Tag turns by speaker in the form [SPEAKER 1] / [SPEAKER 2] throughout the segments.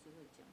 [SPEAKER 1] 师会讲。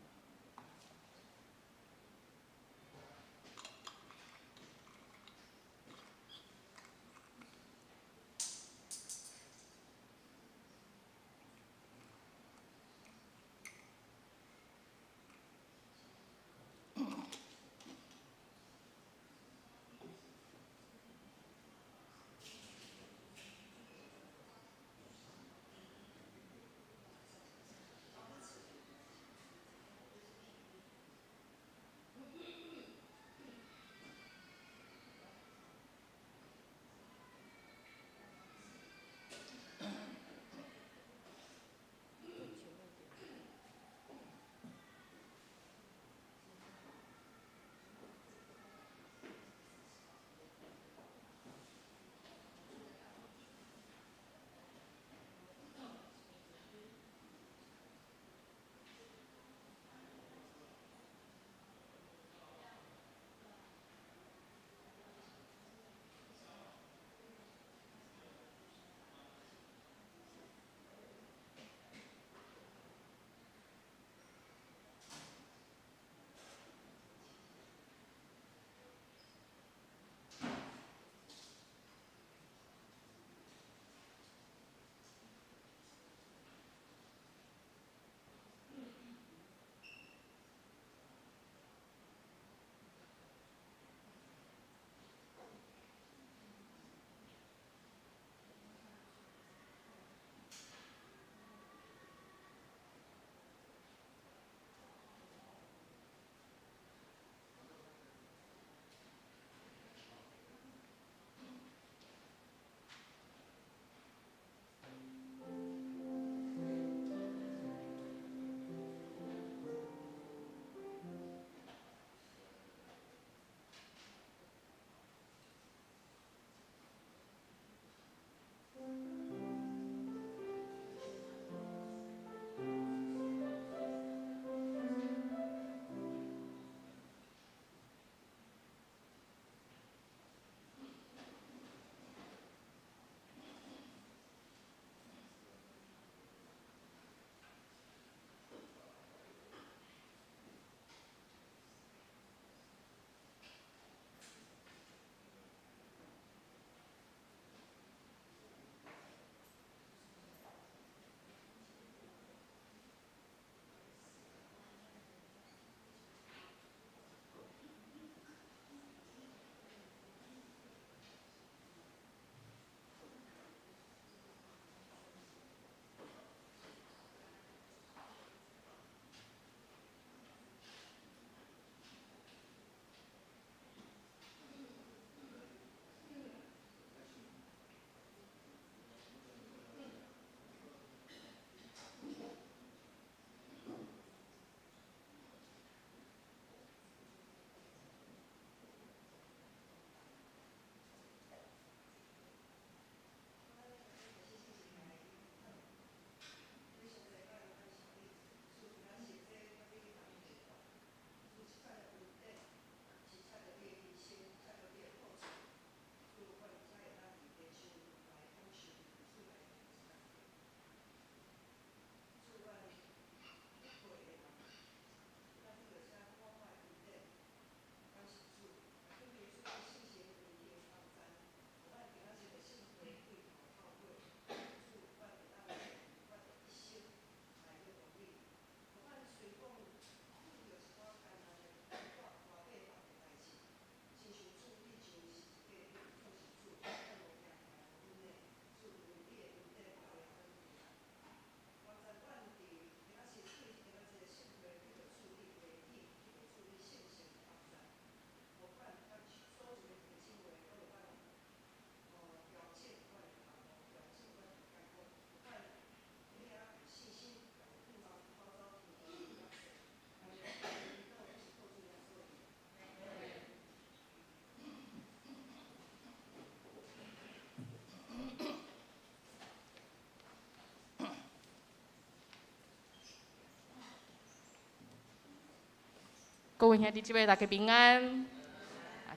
[SPEAKER 2] 各位兄弟姐妹，大家平安。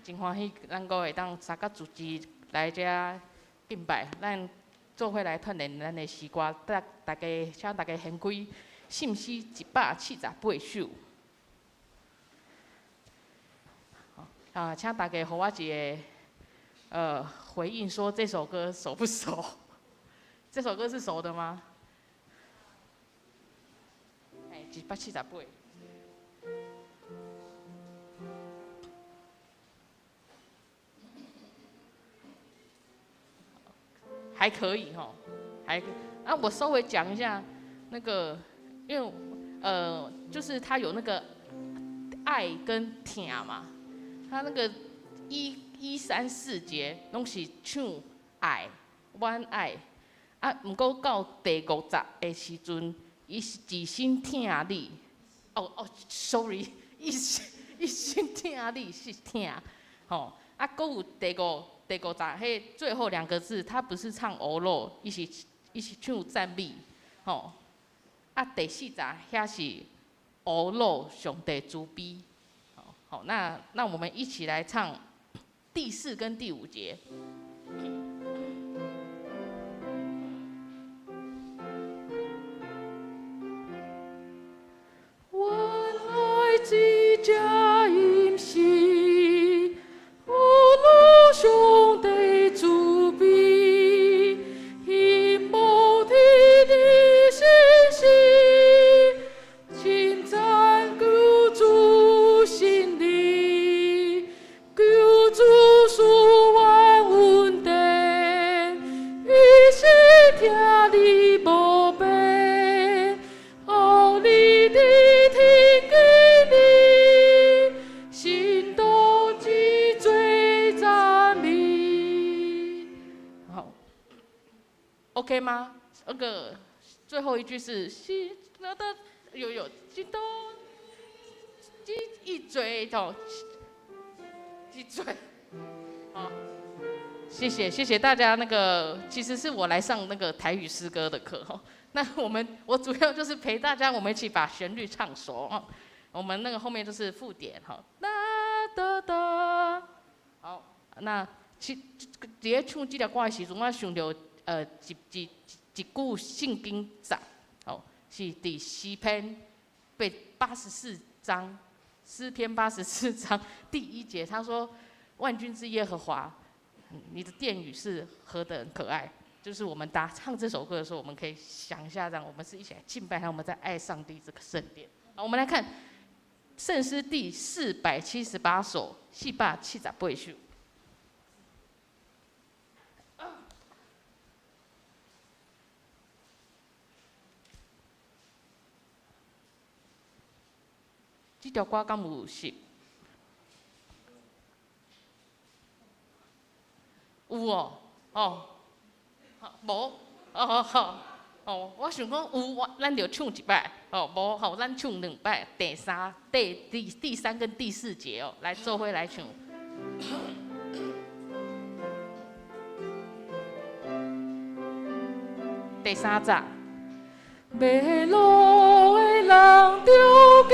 [SPEAKER 2] 真欢喜，咱五会当三角主持来遮敬拜，咱做伙来锻炼咱的诗歌。大家请大家献开信息178首。请大家给我一个回应，说这首歌熟不熟？这首歌是熟的吗？178。还可以哈，我稍微讲一下那个，因为就是他有那个爱跟疼嘛，他那个1、3、4节拢是唱爱，阮爱，不过到第50的时阵，伊是一心疼你，sorry， 一心疼你是疼，吼，搁有第50，迄最后2个字，他不是唱欧肉，伊是唱赞美，吼。第40遐是欧肉上帝慈悲，好，那我们一起来唱第4跟第5节。我爱之家音是欧肉上帝慈悲，因无天的信息，称赞救主心里，救主赐万恩典，伊是听你无变，后你的天给你，心动之最赞美。好 ，OK 吗？那个最后一句是心那的有心动一嘴头一嘴，好。谢谢大家。那个其实是我来上那个台语诗歌的课哈。那我主要就是陪大家，我们一起把旋律唱熟啊。我们那个后面就是附点哈，哒哒哒。好，那伫咧唱这条歌的时阵，我想到一句圣经节，哦，是第诗篇84章，诗篇84章第1节，他说：“万军之耶和华。”你的殿宇是何等可爱！就是我们唱这首歌的时候，我们可以想一下，让我们是一起来敬拜他，我们在爱上帝这个圣殿。好，我们来看圣诗第478首，478首。这条歌敢有熟？有哦，无，好，我想讲有，咱就唱1摆，无好，咱唱2摆，第3跟第4节哦，来做伙来唱。第3节。迷路的人着行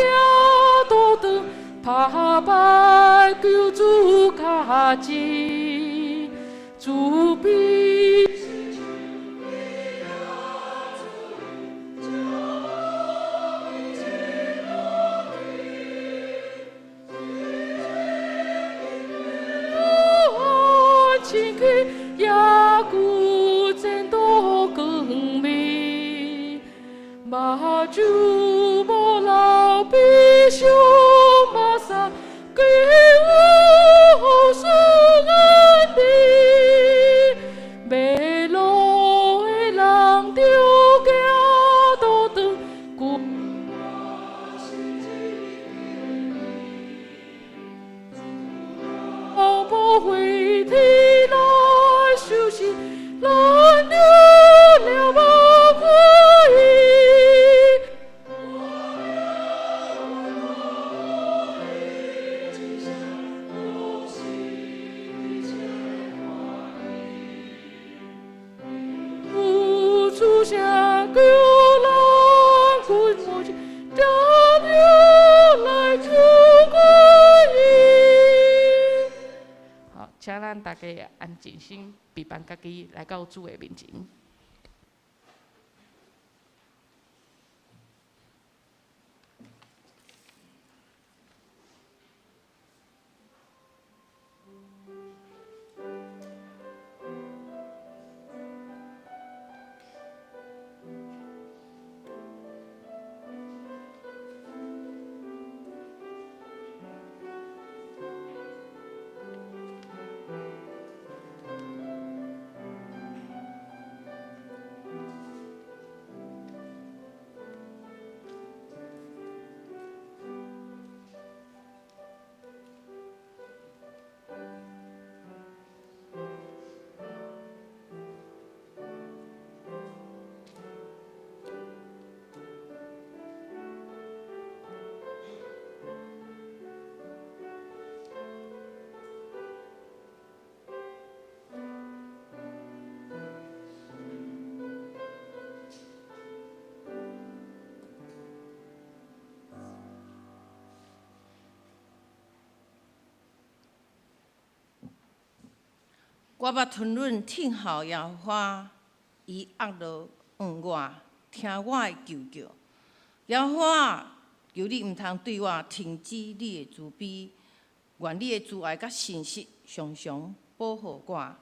[SPEAKER 2] 倒转，拍摆救主脚前。慈悲，亲去也古前途光明，目睭无流悲伤目屎，给我苏安宁。迷路的人着行倒转，我无回天来休息，咱了无悔。出下救人归母亲，家牛来救归依。好，请咱大家安静心，闭办家己来到主的面前。
[SPEAKER 1] 我捌吞忍听候耶和华，伊压落问我，听我的求救。耶和华，求你毋通对我停止你的慈悲，愿你的慈爱甲信实常常保护我。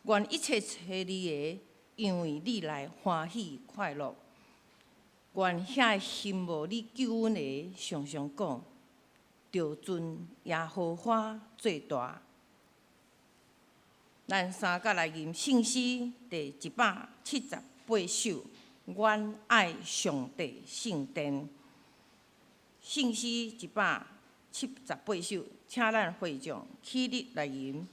[SPEAKER 1] 愿一切找你的，因为你来欢喜快乐。愿遐心无你救恩的，常常讲，着尊耶和华最大。咱三甲来吟圣诗第178首，阮爱上帝圣殿。圣诗178首，请咱会众起立来吟。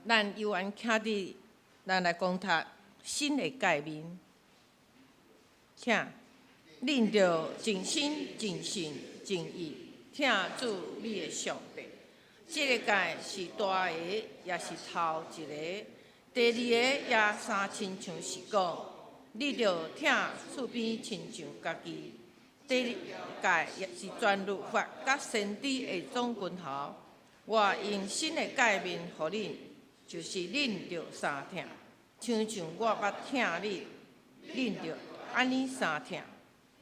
[SPEAKER 1] 咱犹原徛伫，咱来讲读新的诫命，请恁着尽心、尽性、尽意听主你的上帝。这个诫是大个，也是头一个；第二个也相亲像是讲，你着听厝边亲像家己。第二诫也是全律法甲先知的总群头。我用新的诫命互恁。就是恁着三听，亲像我捌听恁，恁着安尼三听。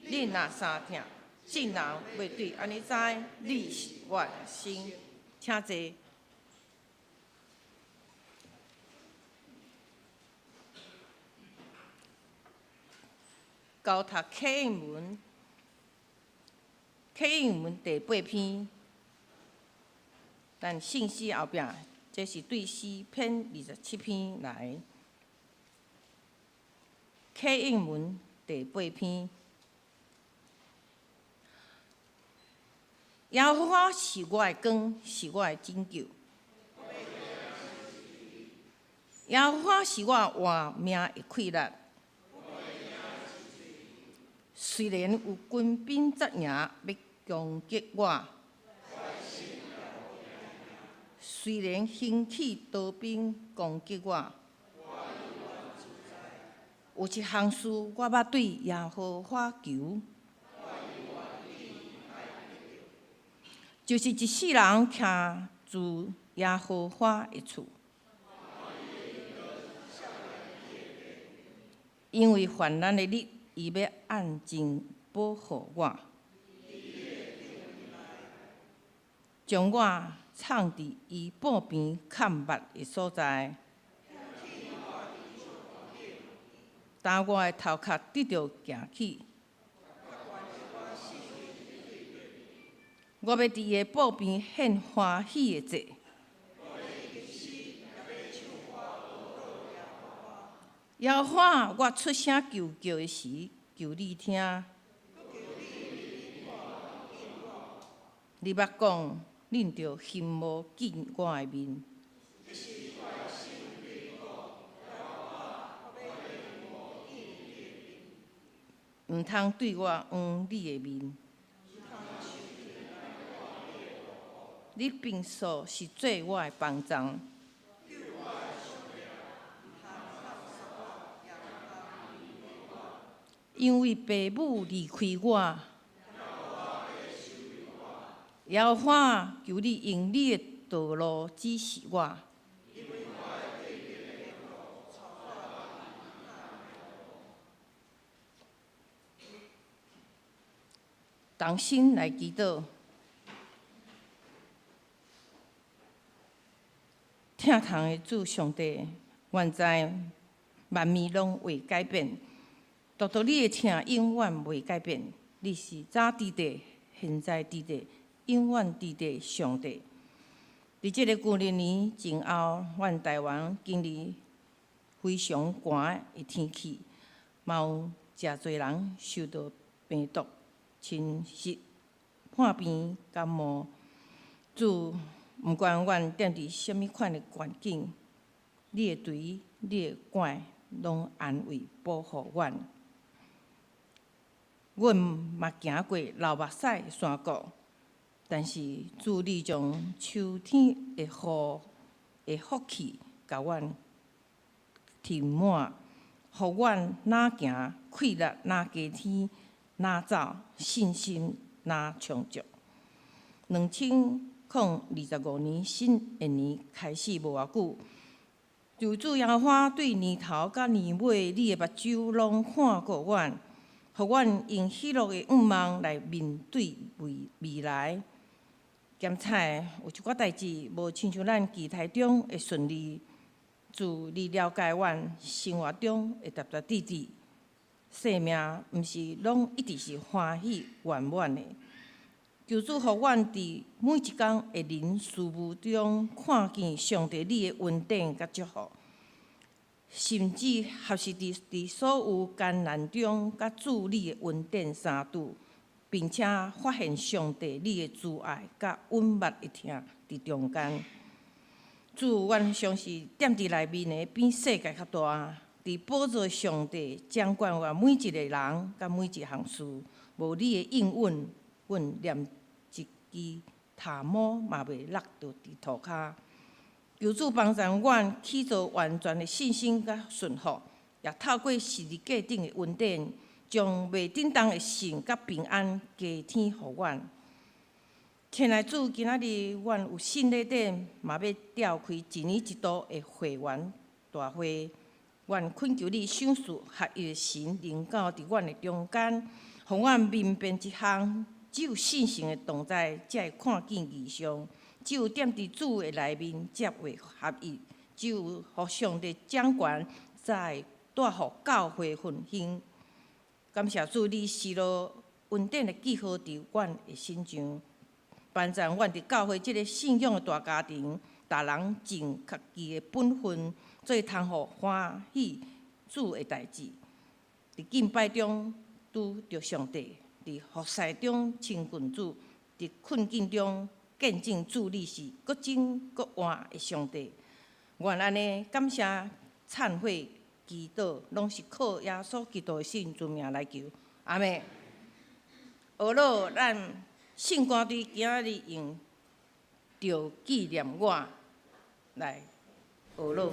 [SPEAKER 1] 恁若三听，众人袂对安尼知你是我的心。请坐。交读启应文，启应文第8篇，但圣诗后壁。这是对诗篇27篇来，启应文第8篇。耶和华是我的光，是我的拯救。耶和华是我活命的气力。虽然有军兵杂营要攻击我。虽然兴起刀兵攻击我，有一项事我捌对耶和华求，就是一世人徛住耶和华的厝，因为患难的日，伊要按情保护我，将我藏伫伊半边看捌的所在，当我的头壳得到行起，我要伫伊的半边献欢喜的祭。摇花，我出声求救的时，求你听。你捌讲，恁着心无见我的面。毋通对我黄你的面。你平素是做我的帮藏。因为爸母离开我，摇花求你用你的道路指示我。同心来祈祷，疼痛的主上帝，原知万物拢会改变，独独你的疼永远袂改变。你是早伫地，现在伫地，永远伫地上帝。伫即个旧历年前后，阮台湾经历非常寒的天气，嘛有诚侪人受到病毒侵袭、破病、感冒。主，毋管阮踮伫什物款的环境，你的锤、你的管，拢安慰保护阮。阮嘛行过流目屎的山谷，但是主你将秋天的雨的福气，甲阮填满，互阮哪行气力哪加添，哪走信心哪充足。2025年新的年开始无偌久，求主耶和华对年头甲年尾，你的目睭拢看顾阮，互阮用喜乐的愿望来面对未来。检采有一寡代志无亲像咱期待中会顺利，主你了解阮生活中的点点滴滴，生命毋是拢一直是欢喜圆满的。求主，互阮伫每一工的人事物中，看见上帝你的恩典甲祝福，甚至学习伫所有艰难中，甲主你的恩典相拄，并且发现上帝你的慈爱甲稳密一疼伫中间。主，阮相信踮伫内面的比世界较大，伫宝座上帝掌管我每一个人甲每一项事，无你的应允，阮连一支塔毛嘛袂落到伫涂骹。求主帮助阮起造完全的信心甲顺服，也透过十字架顶的恩典，将袂振动的心甲平安加添互阮。亲爱主，今仔日阮有新礼典，嘛要召开一年一度的会员大会。阮恳求你赏赐合一的神灵教伫阮的中间，互阮明辨一项，只有信心的同在，才会看见异象；只有踮伫主的内面，才会合一；只有互上帝掌权，才会带互教会复兴。感谢主，你施落恩典的记号伫阮的身上，帮助阮伫教会即个信仰的大家庭，逐人尽家己的本分，做通互欢喜主的代志。伫敬拜中拄着上帝，伫服侍中亲近主，伫困境中见证主你是搁真搁活的上帝。愿安尼感谢忏悔祈祷，拢是靠耶稣基督的圣尊名来求，阿们。学老咱圣歌队今仔日用着纪念我来学老。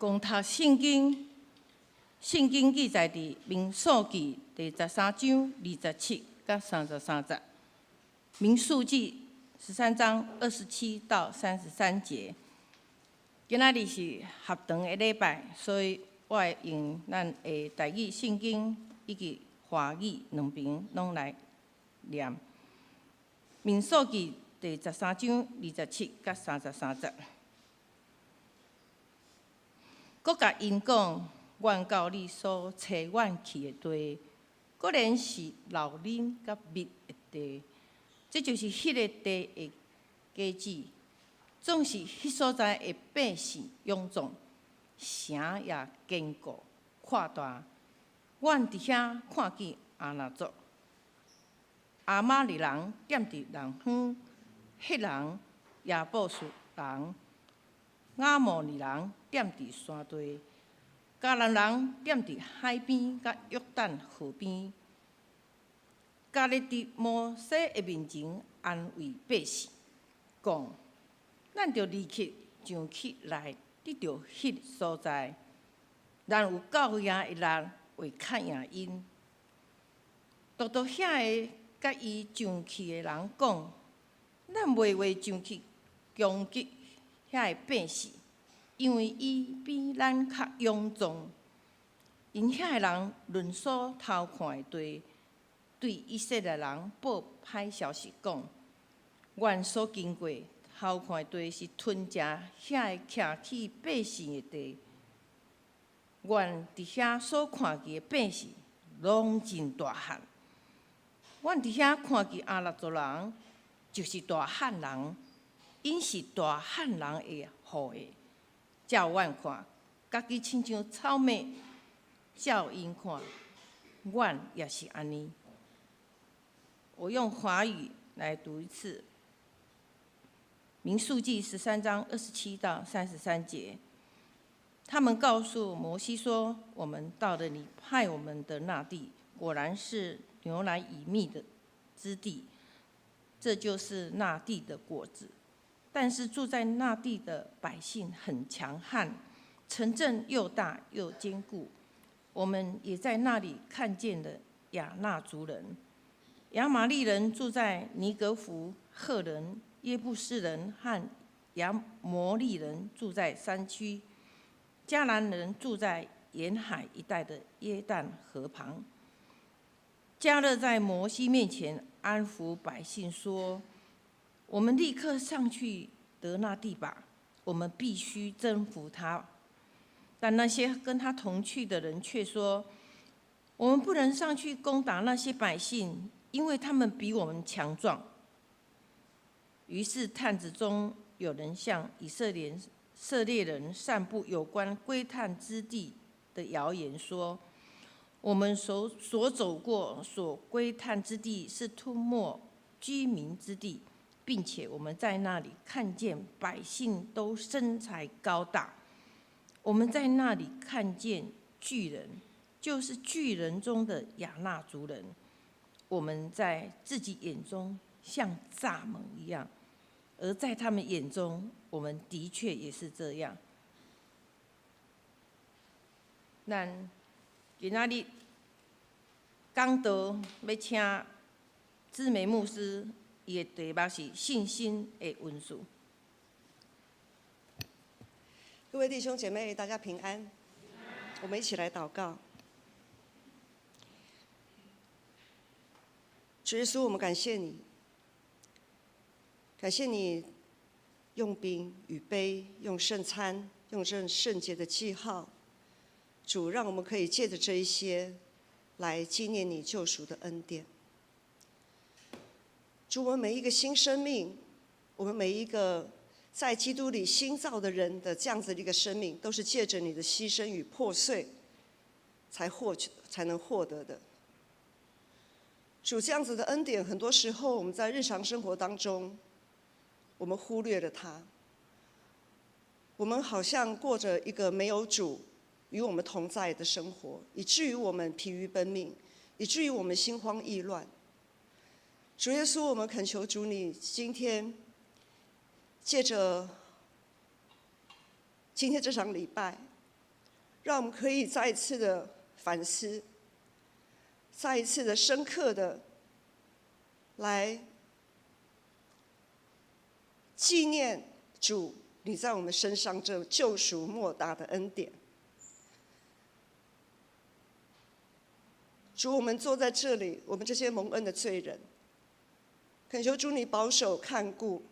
[SPEAKER 1] 共读圣经，圣经记载伫民数记第13章27到33节，民数记13章27到33节。今仔日是合堂的礼拜，所以我会用咱的台语圣经以及华语两边拢来念。民数记第13章27到33节。搁甲因讲，阮到你所找阮去的地，果然是老林甲蜜的地，这就是迄个地的价值。总是迄所在的百姓勇壮，城也坚固扩大。阮伫遐看见阿那族、阿玛利人踮伫人乡，迄人亚布斯人。亚摩利人踮伫山地，迦南人踮伫海边，甲约旦河边。家咧伫摩西的面前安慰百姓，讲：咱着离去上去来得着迄所在，然有教养的人为看赢因。独遐个甲伊上去的人讲：咱袂话上去攻击遐个百姓，因为伊比咱较勇壮。因遐个人论所偷看的地，对以色列人报歹消息，讲：阮所经过偷看的地是吞食遐个徛起百姓的地。阮伫遐所看见的百姓，拢真大汉。阮伫遐看见阿拉族人，就是大汉人。因是大汉人的后裔，照阮看，家己亲像草莓；照因看，阮也是安尼。我用华语来读一次。民数记13章27到33节，他们告诉摩西说：“我们到了你派我们的那地，果然是牛奶与蜜的之地，这就是那地的果子。但是住在那地的百姓很强悍，城镇又大又坚固。我们也在那里看见了亚衲族人、亚玛利人住在尼格弗，赫人、耶布斯人和亚摩利人住在山区，迦南人住在沿海一带的约旦河旁。”迦勒在摩西面前安抚百姓说：“我们立刻上去得那地吧，我们必须征服它。”但那些跟他同去的人却说：“我们不能上去攻打那些百姓，因为他们比我们强壮。”于是探子中有人向以色列人散布有关归探之地的谣言，说：“我们所走过所归探之地是吞没居民之地，并且我们在那里看见百姓都身材高大。我们在那里看见巨人，就是巨人中的亚衲族人。我们在自己眼中像蚱蜢一样，而在他们眼中，我们的确也是这样。”咱今仔日讲道要请志梅牧师，伊的题目是信心的温书。
[SPEAKER 3] 各位弟兄姐妹，大家平安。我们一起来祷告。主耶稣，我们感谢你，感谢你用饼与杯，用圣餐，用这圣洁的记号。主，让我们可以借着这一些来纪念你救赎的恩典。主，我们每一个新生命，我们每一个在基督里新造的人的这样子的一个生命，都是借着你的牺牲与破碎才能获得的。主，这样子的恩典，很多时候我们在日常生活当中，我们忽略了它。我们好像过着一个没有主与我们同在的生活，以至于我们疲于奔命，以至于我们心慌意乱。主耶稣，我们恳求主你今天借着今天这场礼拜，让我们可以再一次的反思，再一次的深刻的来纪念主你在我们身上这救赎莫大的恩典。主，我们坐在这里，我们这些蒙恩的罪人，恳求主你保守看顾，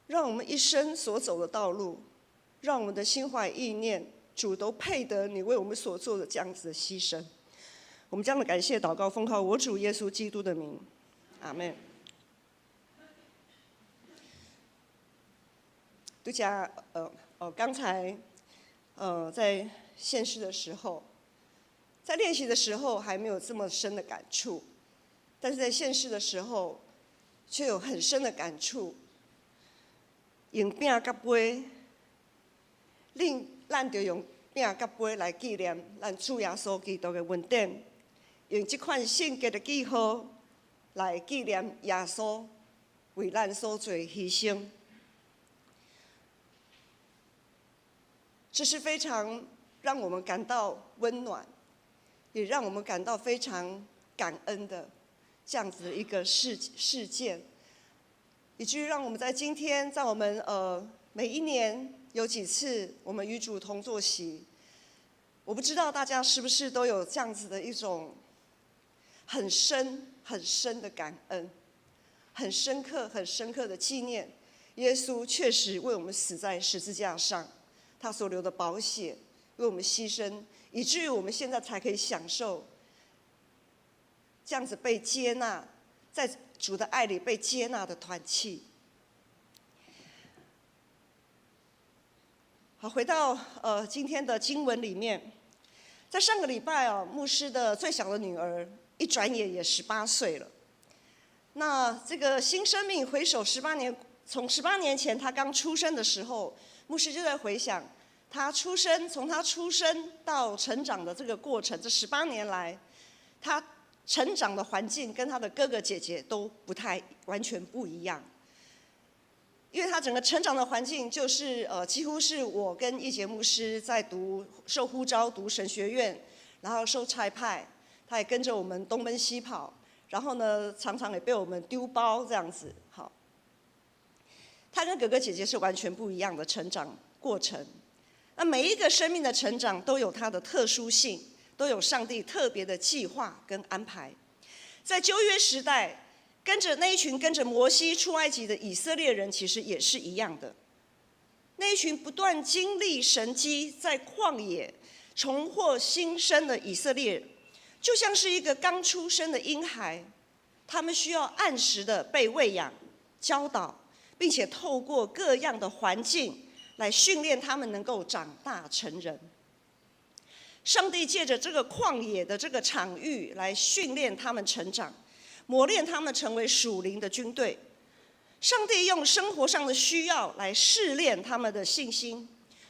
[SPEAKER 3] 让我们一生所走的道路，让我们的心怀意念，主都配得你为我们所做的这样子的牺牲。我们这样的感谢祷告，奉靠我主耶稣基督的名，阿们。杜家，刚才在献诗的时候，在练习的时候还没有这么深的感触，但是在献诗的时候却有很深的感触。用饼甲杯，咱就用饼甲杯来纪念咱主耶稣基督的恩典，用这款圣洁的记号来纪念耶稣为咱所做的牺牲。这是非常让我们感到温暖，也让我们感到非常感恩的这样子的一个事件，以至于让我们在今天，在我们每一年有几次我们与主同坐席，我不知道大家是不是都有这样子的一种很深很深的感恩，很深刻的纪念，耶稣确实为我们死在十字架上，他所流的宝血为我们牺牲，以至于我们现在才可以享受这样子被接纳，在主的爱里被接纳的团契。好，回到今天的经文里面，在上个礼拜牧师的最小的女儿一转眼也18岁了。那这个新生命回首18年，从18年前他刚出生的时候，牧师就在回想从他出生到成长的这个过程，这18年来，他成长的环境跟他的哥哥姐姐都完全不一样。因为他整个成长的环境就是几乎是我跟义杰牧师在受呼召读神学院，然后受差派，他也跟着我们东奔西跑，然后呢常常也被我们丢包这样子。好，他跟哥哥姐姐是完全不一样的成长过程。那每一个生命的成长都有它的特殊性，都有上帝特别的计划跟安排。在旧约时代，那一群跟着摩西出埃及的以色列人，其实也是一样的。那一群不断经历神迹，在旷野重获新生的以色列，就像是一个刚出生的婴孩，他们需要按时的被喂养、教导，并且透过各样的环境来训练他们能够长大成人。上帝借着这个旷野的这个场域来训练他们成长，磨练他们成为属灵的军队。上帝用生活上的需要来试炼他们的信心，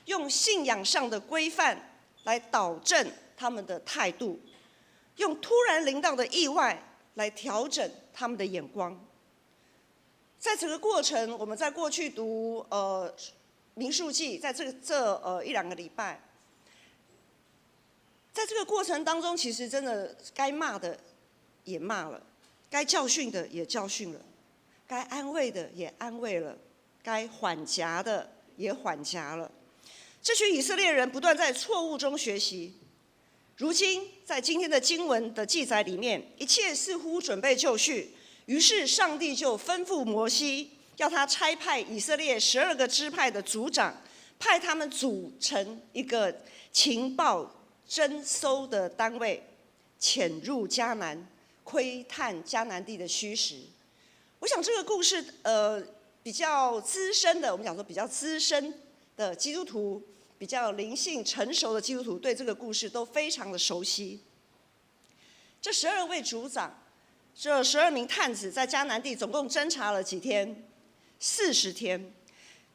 [SPEAKER 3] 用信仰上的规范来导正他们的态度，用突然临到的意外来调整他们的眼光。在这个过程，我们在过去读民数记，在这1-2个礼拜，在这个过程当中，其实真的该骂的也骂了，该教训的也教训了，该安慰的也安慰了，该缓颊的也缓颊了。这群以色列人不断在错误中学习，如今在今天的经文的记载里面，一切似乎准备就绪，于是上帝就吩咐摩西，要他差派以色列12个支派的族长，派他们组成一个情报侦搜的单位，潜入迦南，窥探迦南地的虚实。我想这个故事，比较资深的，我们讲说比较资深的基督徒，比较灵性成熟的基督徒，对这个故事都非常的熟悉。这12位族长，这12名探子在迦南地总共侦查了几天？40天。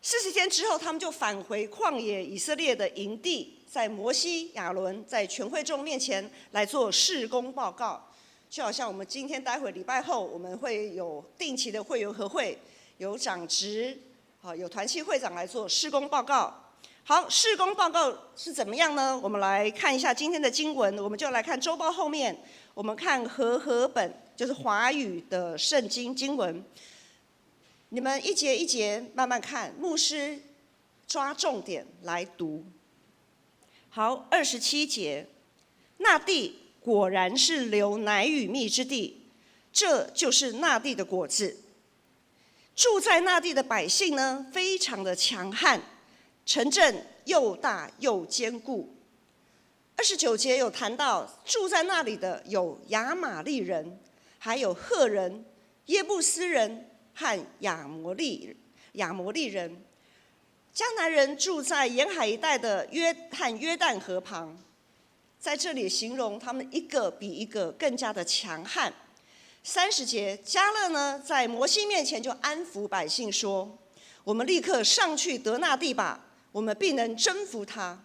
[SPEAKER 3] 40天之后，他们就返回旷野以色列的营地，在摩西、亚伦在全会众面前来做事工报告。就好像我们今天待会礼拜后，我们会有定期的会员合会，有长职，有团契会长来做事工报告。好，事工报告是怎么样呢？我们来看一下今天的经文，我们就来看周报后面，我们看和本，就是华语的圣经经文。你们一节一节慢慢看，牧师抓重点来读。好，27节，那地果然是流奶与蜜之地，这就是那地的果子。住在那地的百姓呢，非常的强悍，城镇又大又坚固。29节有谈到，住在那里的有亚玛利人，还有赫人、耶布斯人和亚摩利人。迦南人住在沿海一带的约旦河旁，在这里形容他们一个比一个更加的强悍。30节，迦勒呢在摩西面前就安抚百姓说：“我们立刻上去得那地吧，我们必能征服他。”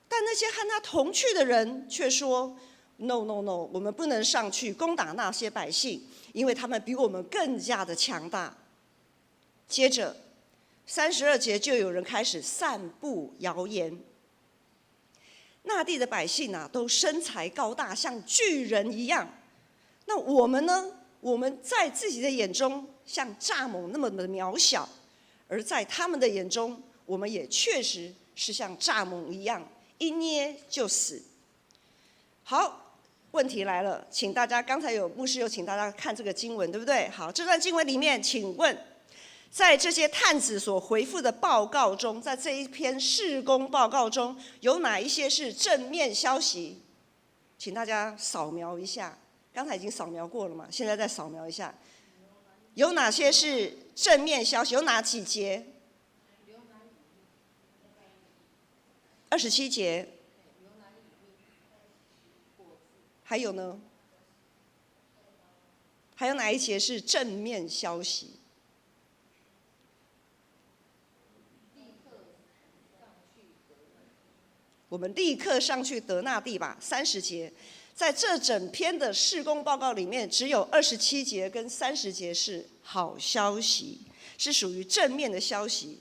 [SPEAKER 3] 但那些和他同去的人却说 ：“No， 我们不能上去攻打那些百姓，因为他们比我们更加的强大。”接着32节就有人开始散布谣言。那地的百姓都身材高大，像巨人一样。那我们呢？我们在自己的眼中像蚱蜢那么的渺小，而在他们的眼中，我们也确实是像蚱蜢一样，一捏就死。好，问题来了，请大家，刚才牧师有请大家看这个经文，对不对？好，这段经文里面，请问，在这些探子所回复的报告中，在这一篇事工报告中，有哪一些是正面消息？请大家扫描一下，刚才已经扫描过了嘛，现在再扫描一下，有哪些是正面消息？有哪几节？27节。还有呢？还有哪一节是正面消息？我们立刻上去得那地吧，30节。在这整篇的事工报告里面，只有27节跟30节是好消息，是属于正面的消息。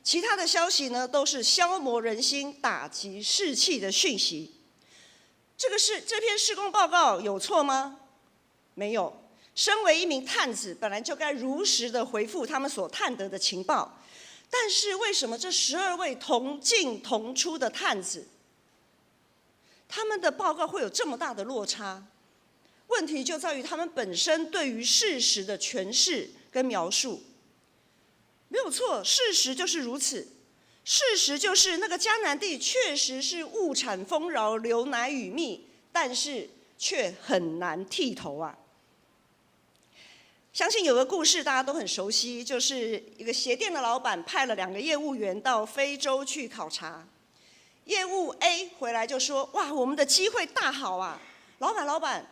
[SPEAKER 3] 其他的消息呢，都是消磨人心、打击士气的讯息。这篇事工报告有错吗？没有。身为一名探子，本来就该如实的回复他们所探得的情报。但是为什么这12位同进同出的探子，他们的报告会有这么大的落差？问题就在于他们本身对于事实的诠释跟描述。没有错，事实就是如此。事实就是那个迦南地确实是物产丰饶、流奶与蜜，但是却很难剃头啊。相信有个故事大家都很熟悉，就是一个鞋店的老板派了2个业务员到非洲去考察。业务 A 回来就说：“哇，我们的机会大好啊！老板，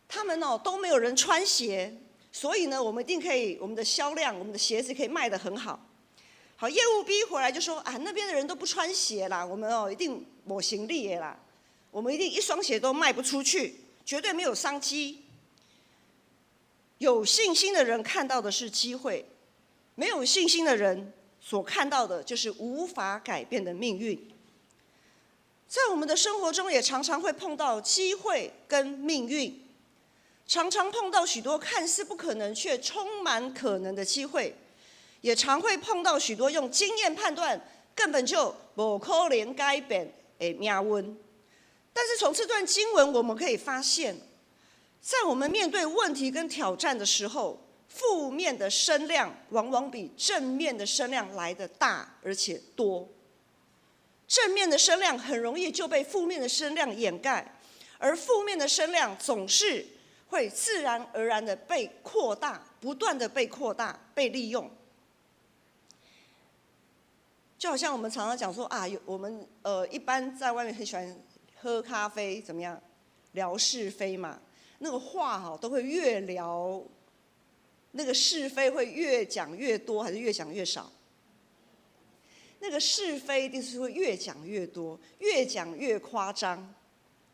[SPEAKER 3] 他们都没有人穿鞋，所以呢，我们一定可以，我们的销量，我们的鞋子可以卖得很好。”好，业务 B 回来就说：“啊，那边的人都不穿鞋啦，我们一定没行李的啦，我们一定1双鞋都卖不出去，绝对没有商机。”有信心的人看到的是机会，没有信心的人所看到的就是无法改变的命运。在我们的生活中，也常常会碰到机会跟命运，常常碰到许多看似不可能却充满可能的机会，也常会碰到许多用经验判断根本就不可能改变的命运。但是从这段经文我们可以发现，在我们面对问题跟挑战的时候，负面的声量往往比正面的声量来得大而且多。正面的声量很容易就被负面的声量掩盖，而负面的声量总是会自然而然的被扩大，不断的被扩大、被利用。就好像我们常常讲说啊，我们一般在外面很喜欢喝咖啡，怎么样聊是非嘛？那个话都会越聊，那个是非会越讲越多，还是越讲越少？那个是非一定是会越讲越多，越讲越夸张。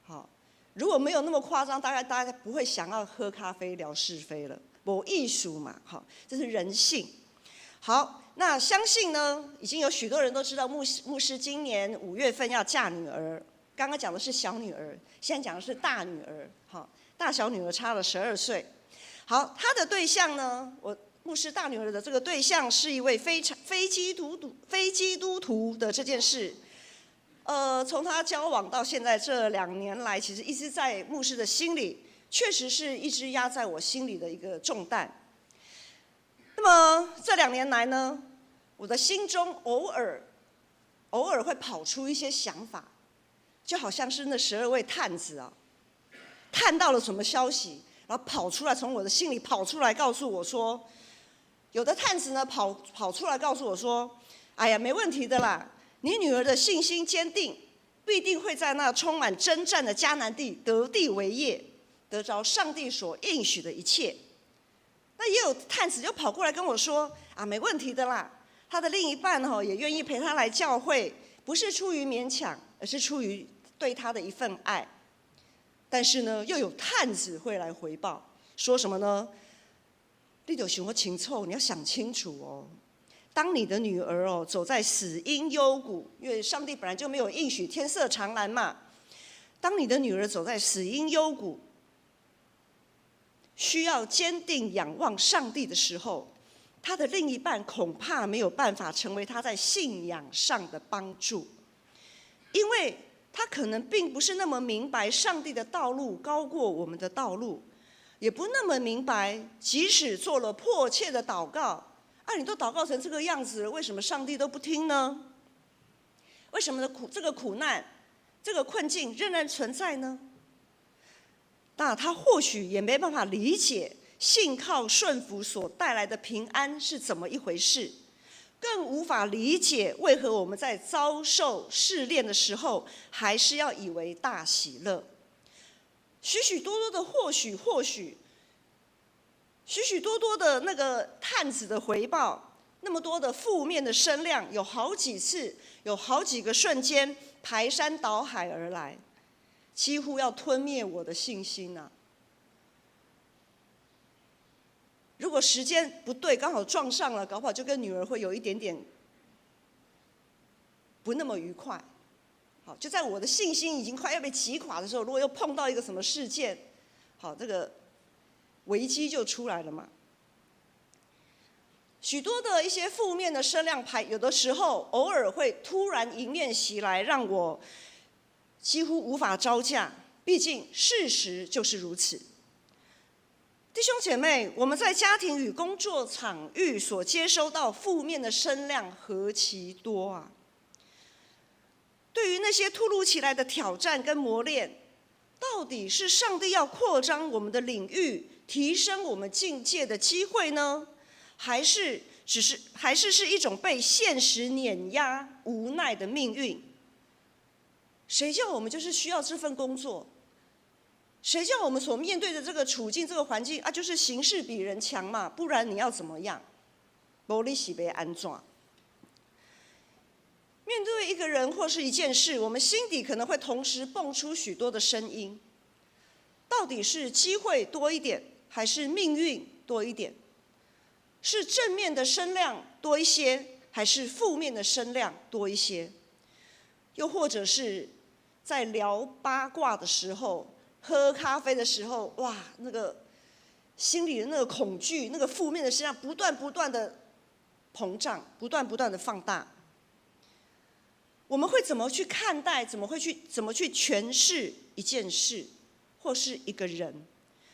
[SPEAKER 3] 好，如果没有那么夸张，大家不会想要喝咖啡聊是非了，没艺术嘛。好，这是人性。好，那相信呢，已经有许多人都知道牧师今年5月份要嫁女儿。刚刚讲的是小女儿，现在讲的是大女儿。好，大小女儿差了12岁。好，她的对象呢，牧师大女儿的这个对象是一位非基督徒的这件事，从他交往到现在这2年来，其实一直在牧师的心里，确实是一直压在我心里的一个重担。那么这2年来呢，我的心中偶尔会跑出一些想法，就好像是那12位探子啊，探到了什么消息，然后跑出来，从我的心里跑出来告诉我说。有的探子呢跑出来告诉我说：“哎呀，没问题的啦，你女儿的信心坚定，必定会在那充满征战的迦南地得地为业，得着上帝所应许的一切。”那也有探子就跑过来跟我说：“啊，没问题的啦，他的另一半也愿意陪他来教会，不是出于勉强，而是出于对他的一份爱。”但是呢，又有探子会来回报，说什么呢？你就想清楚，你要想清楚哦。当你的女儿走在死荫幽谷，因为上帝本来就没有应许天色长蓝嘛。当你的女儿走在死荫幽谷，需要坚定仰望上帝的时候，她的另一半恐怕没有办法成为她在信仰上的帮助，因为她可能并不是那么明白上帝的道路高过我们的道路。也不那么明白，即使做了迫切的祷告，你都祷告成这个样子了，为什么上帝都不听呢？为什么这个苦难、这个困境仍然存在呢？那他或许也没办法理解信靠顺服所带来的平安是怎么一回事，更无法理解为何我们在遭受试炼的时候，还是要以为大喜乐。许许多多的或许，许许多多的那个探子的回报，那么多的负面的声量，有好几次，有好几个瞬间排山倒海而来，几乎要吞灭我的信心啊！如果时间不对，刚好撞上了，搞不好就跟女儿会有一点点不那么愉快。好，就在我的信心已经快要被击垮的时候，如果又碰到一个什么事件，好，这个危机就出来了嘛。许多的一些负面的声量有的时候偶尔会突然迎面袭来，让我几乎无法招架。毕竟事实就是如此。弟兄姐妹，我们在家庭与工作场域所接收到负面的声量何其多啊！对于那些突如其来的挑战跟磨练，到底是上帝要扩张我们的领域，提升我们境界的机会呢？还是是一种被现实碾压、无奈的命运？谁叫我们就是需要这份工作？谁叫我们所面对的这个处境、这个环境啊，就是形势比人强嘛，不然你要怎么样？不然是要安怎？面对一个人或是一件事，我们心底可能会同时蹦出许多的声音。到底是机会多一点，还是命运多一点？是正面的声量多一些，还是负面的声量多一些？又或者是在聊八卦的时候，喝咖啡的时候，哇，那个心里的那个恐惧，那个负面的声量不断的膨胀，不断的放大。我们会怎么去看待？怎么去诠释一件事，或是一个人？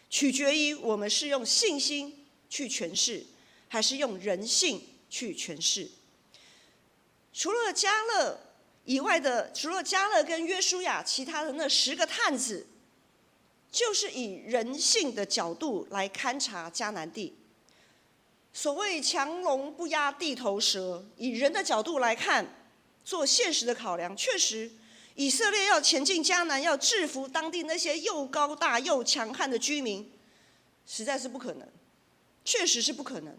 [SPEAKER 3] 取决于我们是用信心去诠释，还是用人性去诠释。除了迦勒以外的，除了迦勒跟约书亚，其他的那10个探子，就是以人性的角度来勘察迦南地。所谓强龙不压地头蛇，以人的角度来看，做现实的考量，确实以色列要前进迦南，要制服当地那些又高大又强悍的居民，实在是不可能，确实是不可能。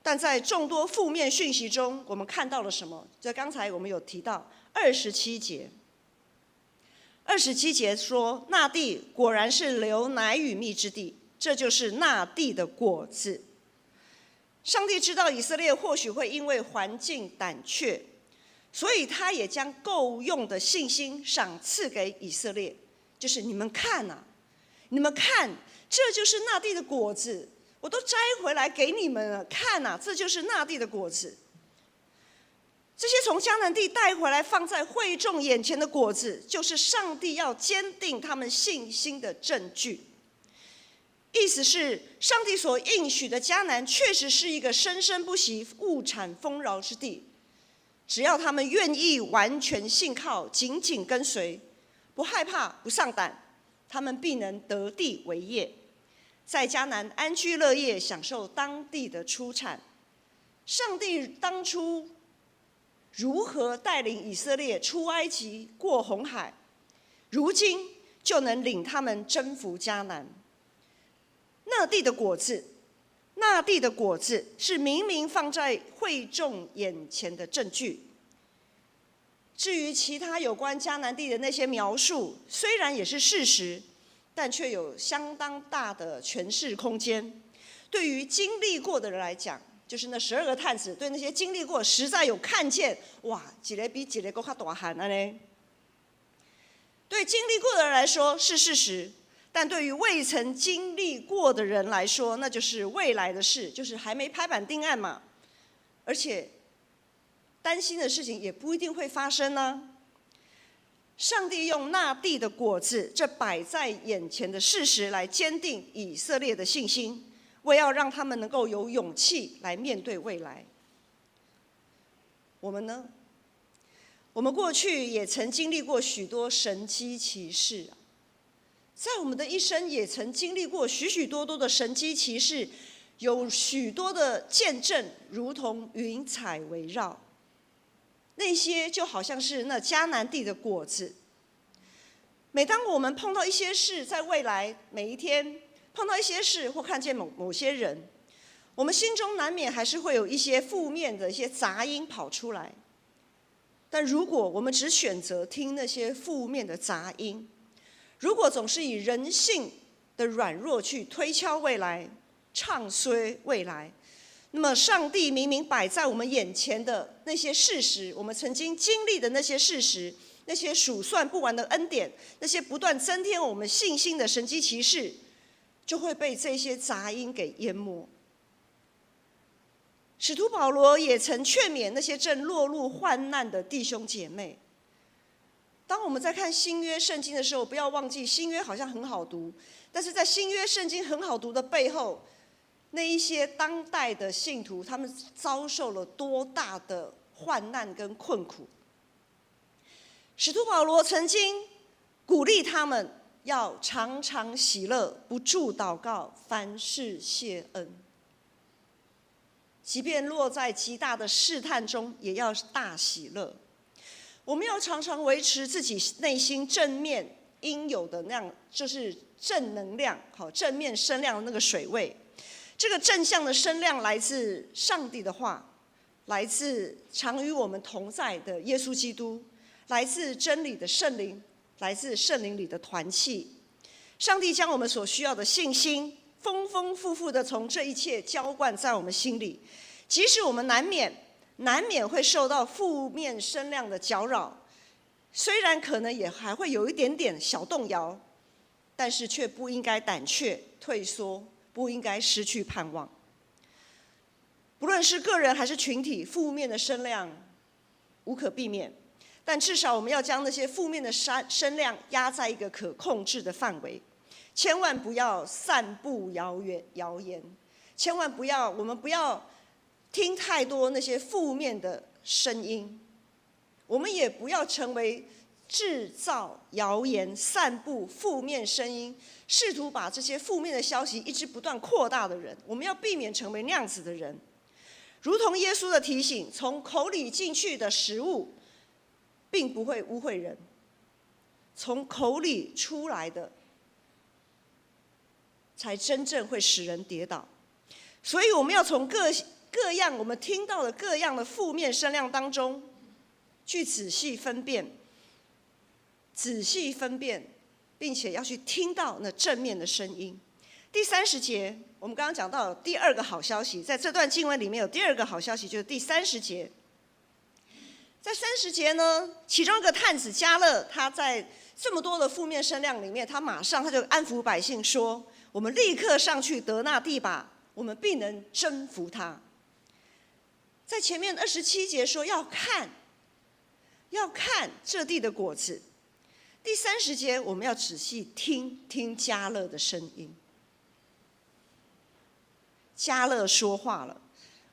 [SPEAKER 3] 但在众多负面讯息中，我们看到了什么？在刚才我们有提到27节，27节说，那地果然是流奶与蜜之地，这就是那地的果子。上帝知道以色列或许会因为环境胆怯，所以他也将够用的信心赏赐给以色列，就是你们看啊，你们看，这就是那地的果子，我都摘回来给你们了，看啊，这就是那地的果子。这些从迦南地带回来放在会众眼前的果子，就是上帝要坚定他们信心的证据。意思是，上帝所应许的迦南确实是一个生生不息、物产丰饶之地。只要他们愿意完全信靠、紧紧跟随，不害怕、不丧胆，他们必能得地为业，在迦南安居乐业，享受当地的出产。上帝当初如何带领以色列出埃及、过红海，如今就能领他们征服迦南。那地的果子，那地的果子是明明放在会众眼前的证据。至于其他有关迦南地的那些描述，虽然也是事实，但却有相当大的诠释空间。对于经历过的人来讲，就是那12个探子，对那些经历过实在有看见，哇，一个比一个更大汉了呢。对经历过的人来说是事实，但对于未曾经历过的人来说，那就是未来的事，就是还没拍板定案嘛。而且担心的事情也不一定会发生呢。上帝用那地的果子，这摆在眼前的事实来坚定以色列的信心，为要让他们能够有勇气来面对未来。我们呢？我们过去也曾经历过许多神迹奇事啊，在我们的一生也曾经历过许许多多的神迹奇事，有许多的见证如同云彩围绕，那些就好像是那迦南地的果子。每当我们碰到一些事，在未来每一天，碰到一些事或看见某些人，我们心中难免还是会有一些负面的一些杂音跑出来。但如果我们只选择听那些负面的杂音，如果总是以人性的软弱去推敲未来、唱衰未来，那么上帝明明摆在我们眼前的那些事实，我们曾经经历的那些事实，那些数算不完的恩典，那些不断增添我们信心的神迹奇事，就会被这些杂音给淹没。使徒保罗也曾劝勉那些正落入患难的弟兄姐妹。当我们在看新约圣经的时候，不要忘记新约好像很好读，但是在新约圣经很好读的背后，那一些当代的信徒，他们遭受了多大的患难跟困苦。使徒保罗曾经鼓励他们要常常喜乐，不住祷告，凡事谢恩。即便落在极大的试探中，也要大喜乐。我们要常常维持自己内心正面应有的那样，就是正能量，好，正面声量的那个水位。这个正向的声量来自上帝的话，来自常与我们同在的耶稣基督，来自真理的圣灵，来自圣灵里的团契。上帝将我们所需要的信心丰丰富富的从这一切浇灌在我们心里，即使我们难免会受到负面声量的搅扰，虽然可能也还会有一点点小动摇，但是却不应该胆怯退缩，不应该失去盼望。不论是个人还是群体，负面的声量无可避免，但至少我们要将那些负面的声量压在一个可控制的范围，千万不要散布谣言，千万我们不要听太多那些负面的声音，我们也不要成为制造谣言、散布负面声音，试图把这些负面的消息一直不断扩大的人。我们要避免成为那样子的人。如同耶稣的提醒，从口里进去的食物并不会污秽人，从口里出来的才真正会使人跌倒。所以我们要从各样我们听到的各样的负面声量当中去仔细分辨，并且要去听到那正面的声音。第30节，我们刚刚讲到第二个好消息，在这段经文里面有第二个好消息，就是第30节。在30节呢，其中一个探子迦勒，他在这么多的负面声量里面，他就安抚百姓说：我们立刻上去得那地吧，我们必能征服他。在前面27节说要看这地的果子。第30节我们要仔细听迦勒的声音。迦勒说话了，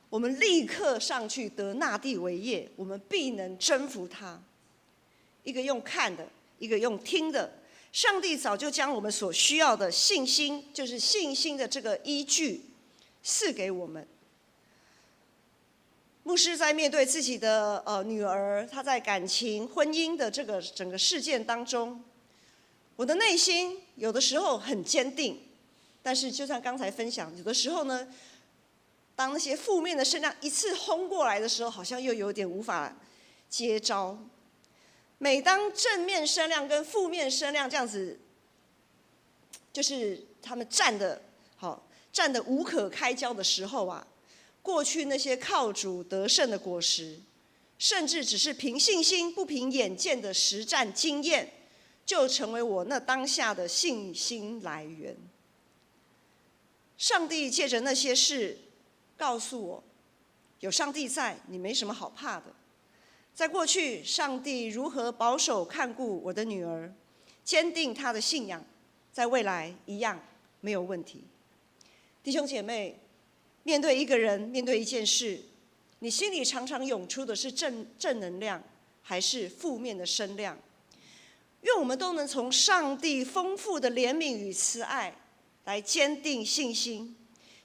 [SPEAKER 3] 我们立刻上去得那地为业，我们必能征服他。一个用看的，一个用听的，上帝早就将我们所需要的信心，就是信心的这个依据赐给我们。牧师在面对自己的女儿，她在感情、婚姻的这个整个事件当中，我的内心有的时候很坚定，但是就像刚才分享，有的时候呢，当那些负面的声量一次轰过来的时候，好像又有点无法接招。每当正面声量跟负面声量这样子，就是他们站得无可开交的时候啊，过去那些靠主得胜的果实，甚至只是凭信心不凭眼见的实战经验，就成为我那当下的信心来源。上帝借着那些事告诉我，有上帝在，你没什么好怕的。在过去，上帝如何保守看顾我的女儿，坚定她的信仰，在未来一样没有问题。弟兄姐妹，面对一个人，面对一件事，你心里常常涌出的是正能量，还是负面的声量？愿我们都能从上帝丰富的怜悯与慈爱来坚定信心，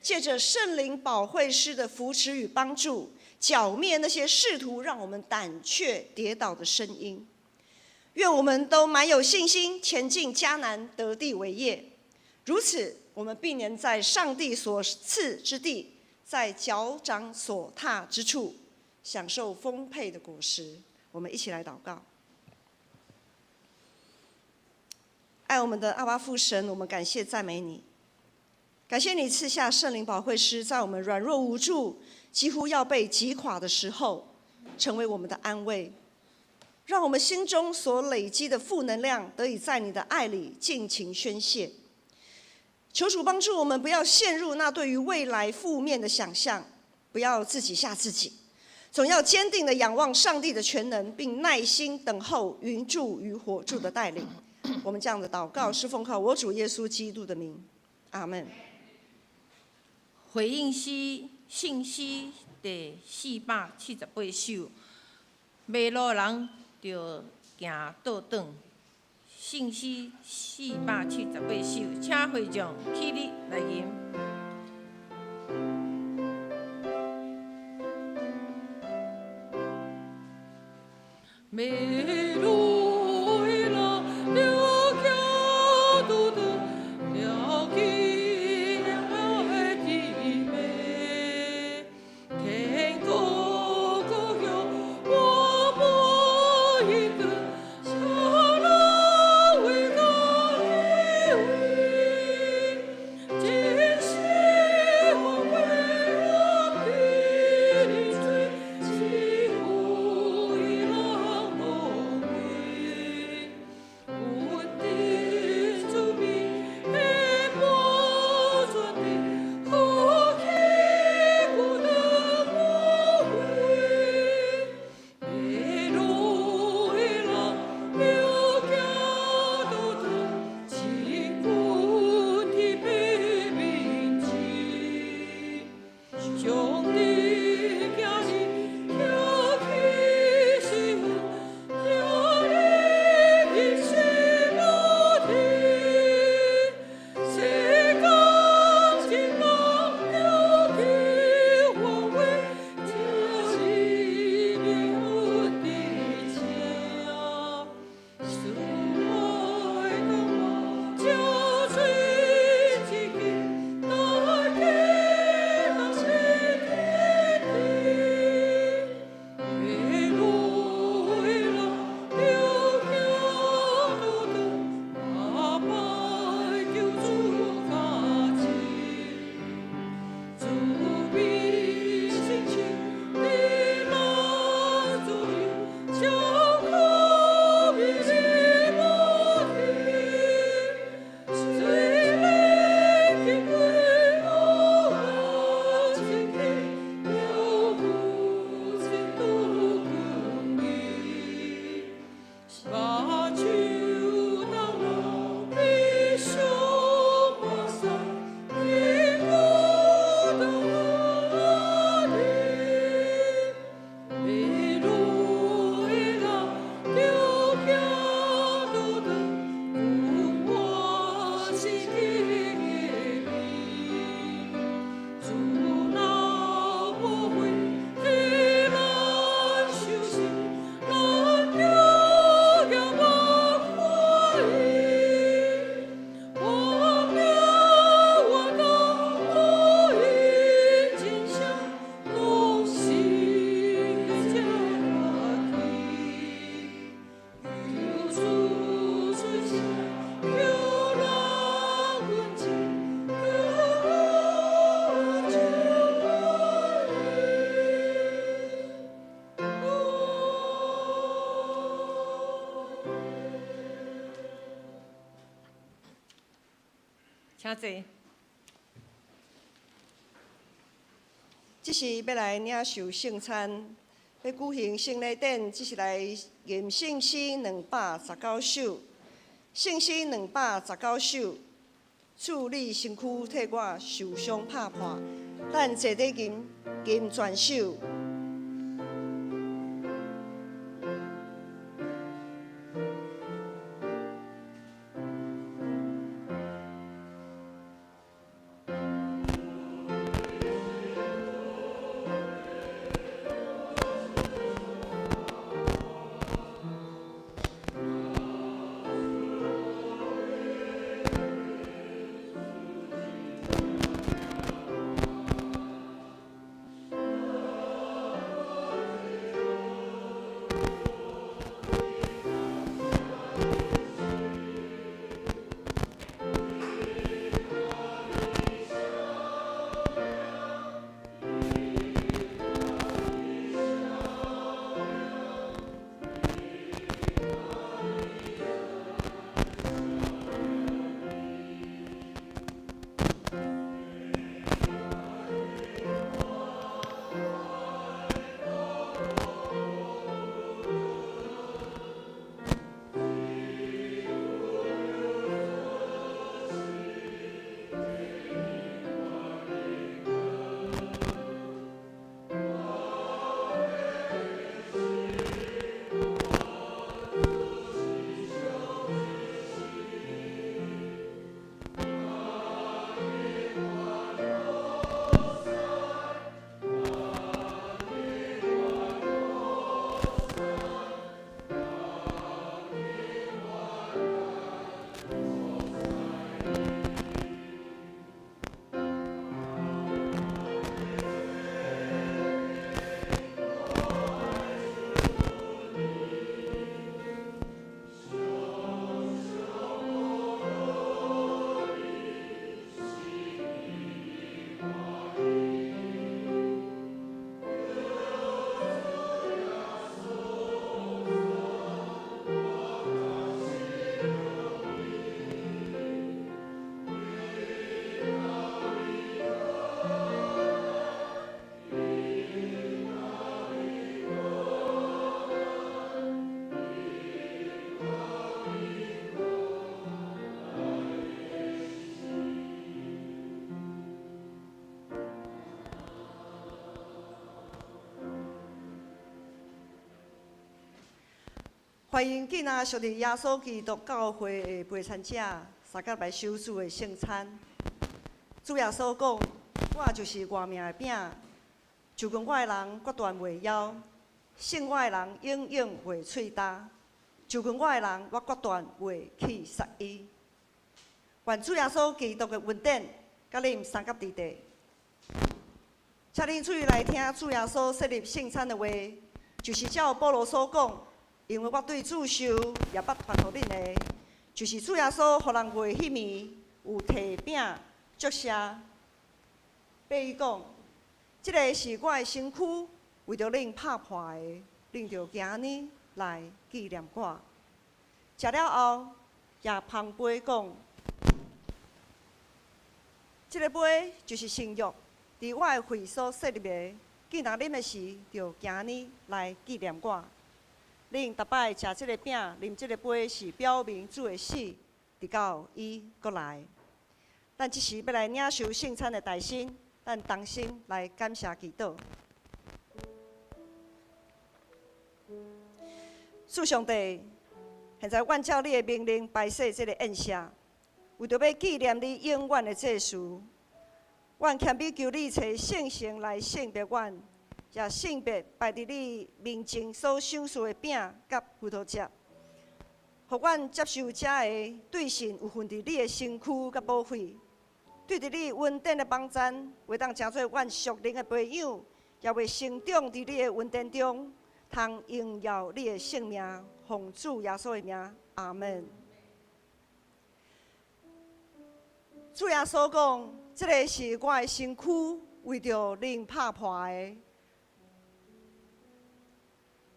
[SPEAKER 3] 借着圣灵保惠师的扶持与帮助，剿灭那些试图让我们胆怯跌倒的声音。愿我们都满有信心，前进迦南得地为业，如此，我们必能在上帝所赐之地，在脚掌所踏之处，享受丰沛的果实。我们一起来祷告。爱我们的阿爸父神，我们感谢赞美你，感谢你赐下圣灵保惠师，在我们软弱无助、几乎要被击垮的时候，成为我们的安慰，让我们心中所累积的负能量得以在你的爱里尽情宣泄。求主帮助我们，不要陷入那对于未来负面的想象，不要自己吓自己，总要坚定地仰望上帝的全能，并耐心等候云柱与火柱的带领。我们这样的祷告是奉靠我主耶稣基督的名，阿们。
[SPEAKER 1] 回应信息第478首，迷路人就行倒转。信息478首，请会众起立来吟。迷路。请坐。
[SPEAKER 3] 这是要来领受圣餐，要举行圣礼典，这是来吟圣诗219首，圣诗219首。主你身躯替我受伤拍破，咱坐底吟全首。欢迎今仔属于耶稣基督教会的陪参者，三甲来守主的圣餐。主耶稣讲：“我就是活命的饼，就跟我的人决断袂枵，信我的人永远袂喙焦，就跟我的人我决断袂去杀伊。”愿主耶稣基督的恩典，甲恁三甲伫地。请恁注意来听主耶稣设立圣餐的话，就是照保罗所讲。因为我对主受也捌传互恁的，就是主耶稣互人会迄暝有摕饼祝谢，对伊讲，即个是我的身躯，为着恁拍破的，恁着今日来纪念我。食了后，也捧杯讲，即个杯就是新约，伫我的会所设立的，既然啉的时，着今日来纪念我。恁逐摆食即个饼、啉即个杯，是表明主的死，直到伊搁来。咱即时要来领受圣餐的大心，咱同心来感谢祈祷。主上帝，现在阮照你的命令摆设即个宴席，为着要纪念你永远的祭祀，阮谦卑求你找圣神来圣别阮。也性别摆伫你面前所享受的饼甲葡萄汁，互阮接受者的对神有份伫你的身躯甲宝血，对伫你恩典的帮赞，会当成做阮属灵的培养，也会成长伫你的恩典中，通荣耀你的性命，奉主耶稣的名，阿门。主耶稣讲，这个是我的身躯，为着恁拍破的。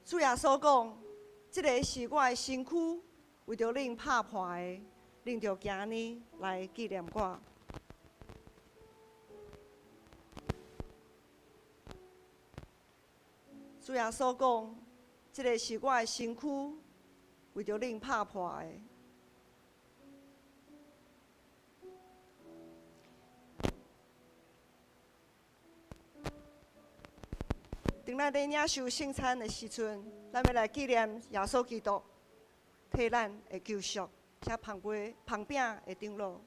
[SPEAKER 3] 主耶稣讲，这个是我的身躯，为着恁拍破的，恁着今日来纪念我。主耶稣讲，这个是我的身躯，为着恁拍破的。当咱在领受圣餐的时阵，咱要来纪念耶稣基督替咱的救赎，且捧饼的长路。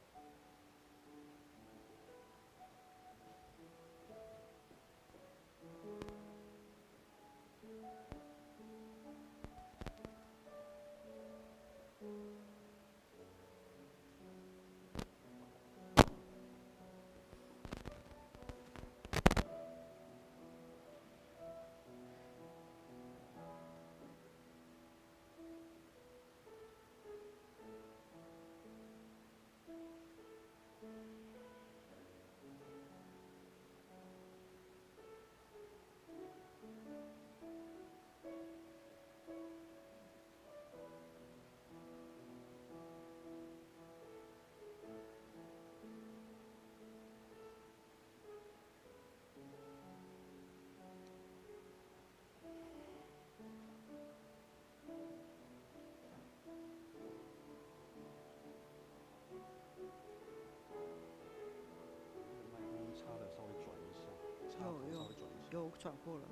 [SPEAKER 3] 有转过了。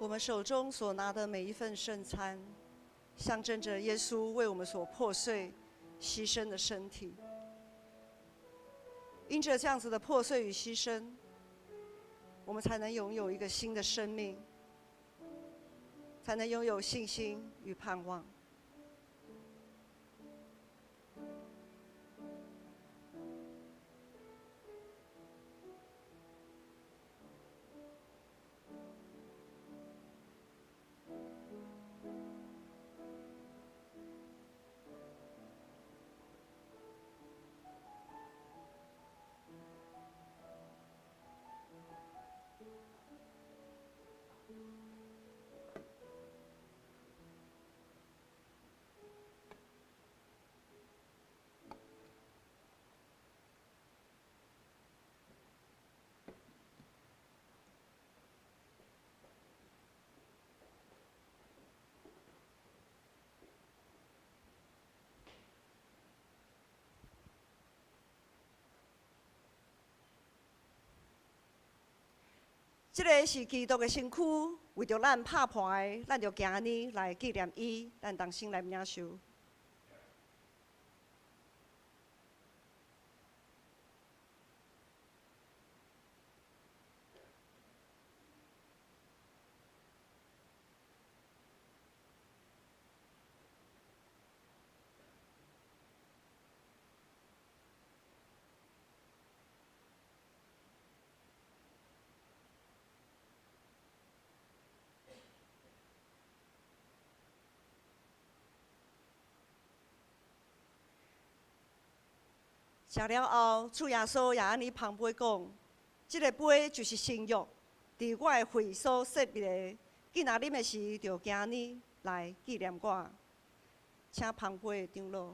[SPEAKER 3] 我们手中所拿的每一份圣餐，象征着耶稣为我们所破碎、牺牲的身体。因着这样子的破碎与牺牲，我们才能拥有一个新的生命，才能拥有信心与盼望。这个是基督的身躯，为着咱拍破的，咱就今日来纪念伊，咱同心来领受。食了后，主耶稣也安尼旁杯讲：，这个杯就是新约，伫我的会所设立的。今仔啉的时，就今日来纪念我。请旁杯的长老。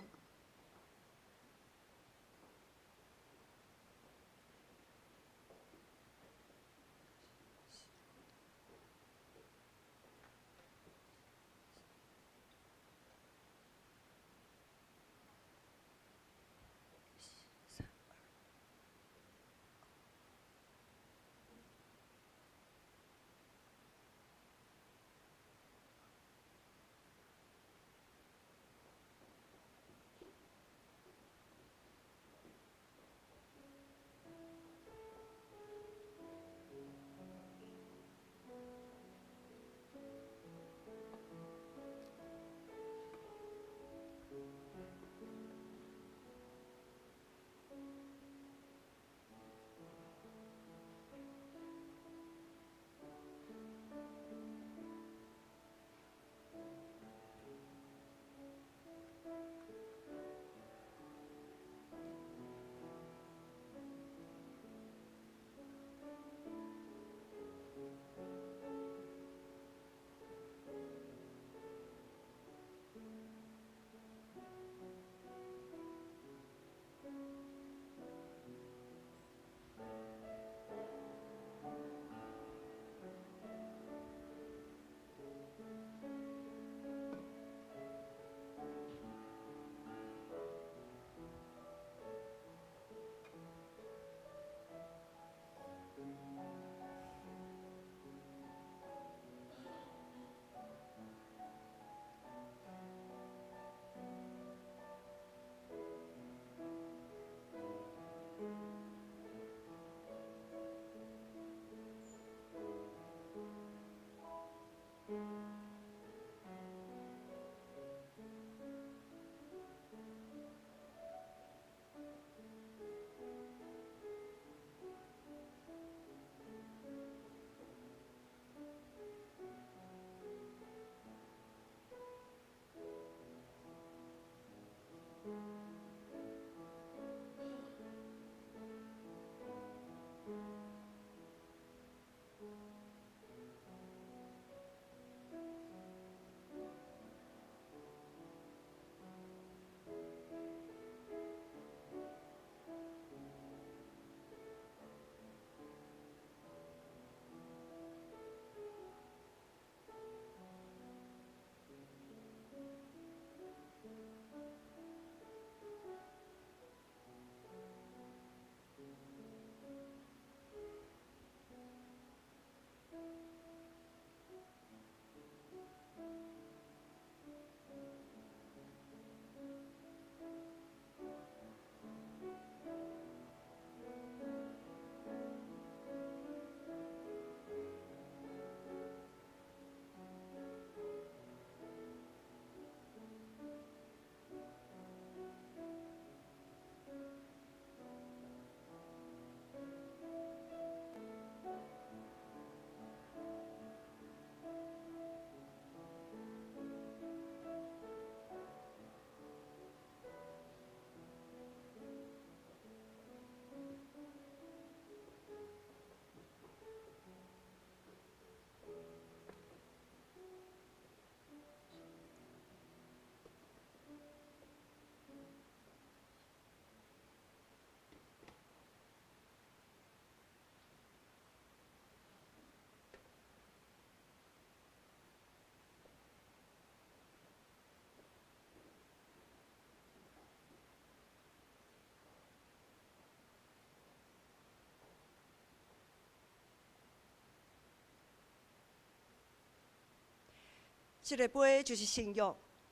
[SPEAKER 3] 这个杯就是新约，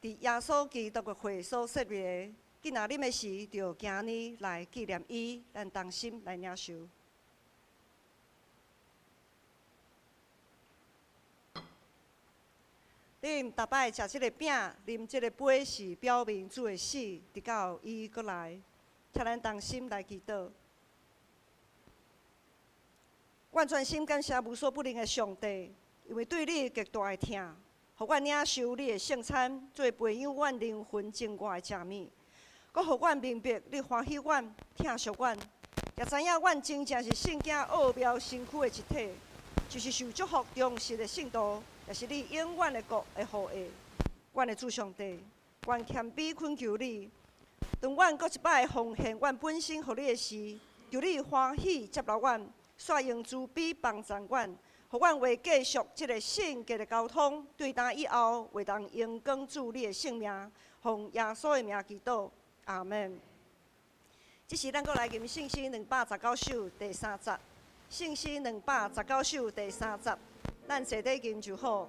[SPEAKER 3] 伫耶稣基督的会所设立的。今仔啉的时，就今日来纪念伊，咱同心来领受。恁逐摆食即个饼、啉即个杯，是表明主的死，直到伊过来。请咱同心来祈祷。阮全心感谢无所不能的上帝，因为对你极大的疼，互阮领受你的圣餐，做培养阮灵魂净化的食物，佮互阮明白你欢喜阮、疼惜阮，也知影阮真正是圣经奥妙身躯的一体，就是受祝福忠实的信徒，也是你永远的国的后裔。阮的主上帝，阮谦卑恳求你，当阮搁一摆奉献阮本身互你的时，求你欢喜接纳阮。煞用慈悲帮助阮，互阮为继续即个圣洁的交通，对当以后会当荣光主你的性命，奉耶稣的名祈祷，阿门。这是咱搁来吟圣诗219首第3节，圣诗219首第3节，咱坐底吟就好。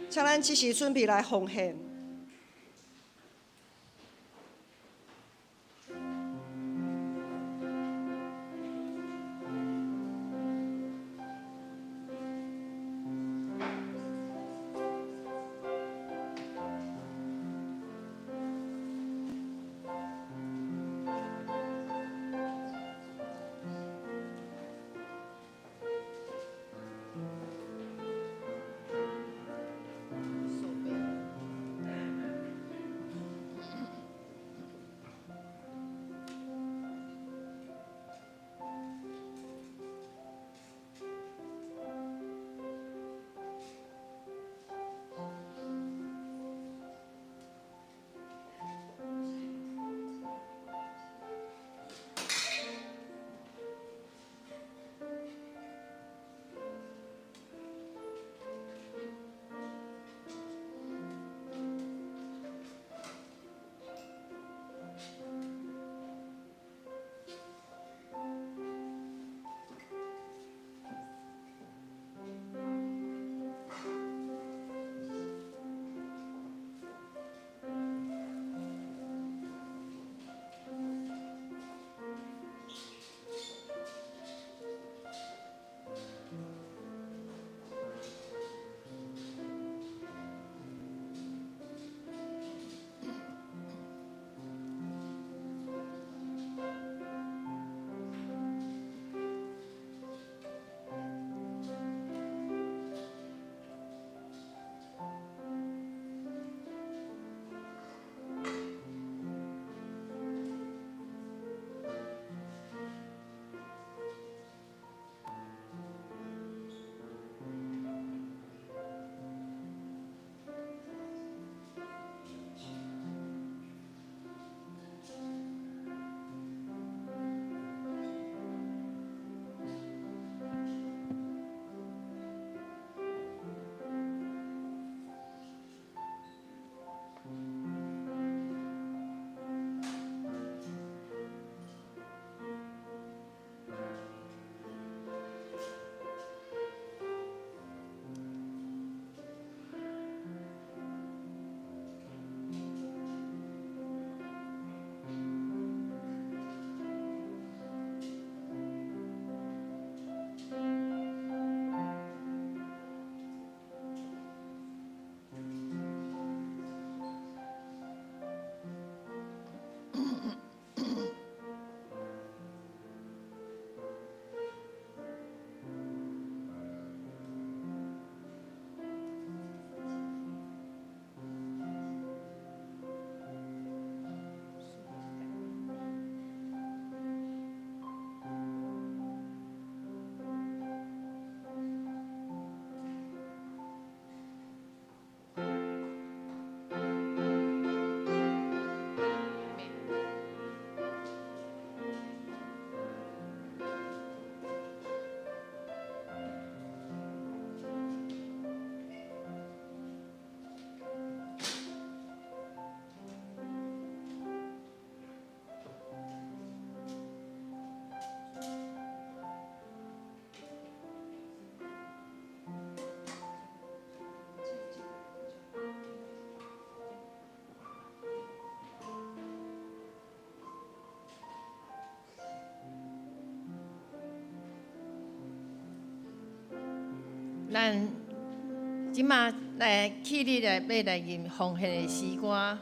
[SPEAKER 3] 请咱即时准备来奉献。
[SPEAKER 1] 咱即马来起立来要来吟奉献的诗歌。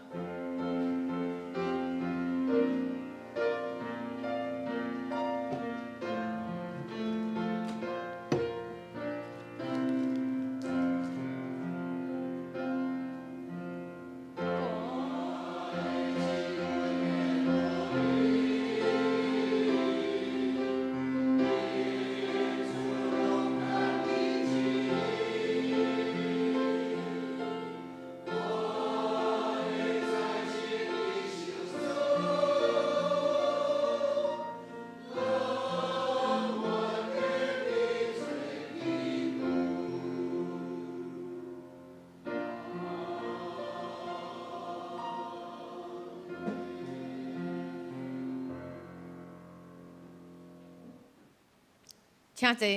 [SPEAKER 1] 请坐。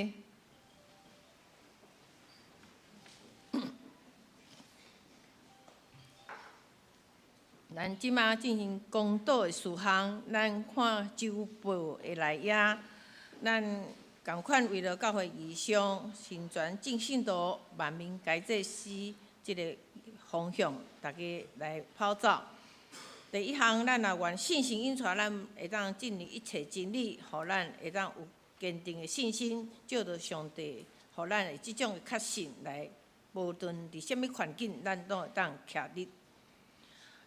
[SPEAKER 1] 咱即马进行公道的事项，咱看周报的内野，咱共款为了教会异乡成全正信徒万民改这诗即个方向，大家来跑走。第一项，咱也愿信心引出，咱会当进入一切真理，互咱会当有坚定的信心，照着上帝，互咱的即种的确信来，无论伫什物环境，咱都会当徛立。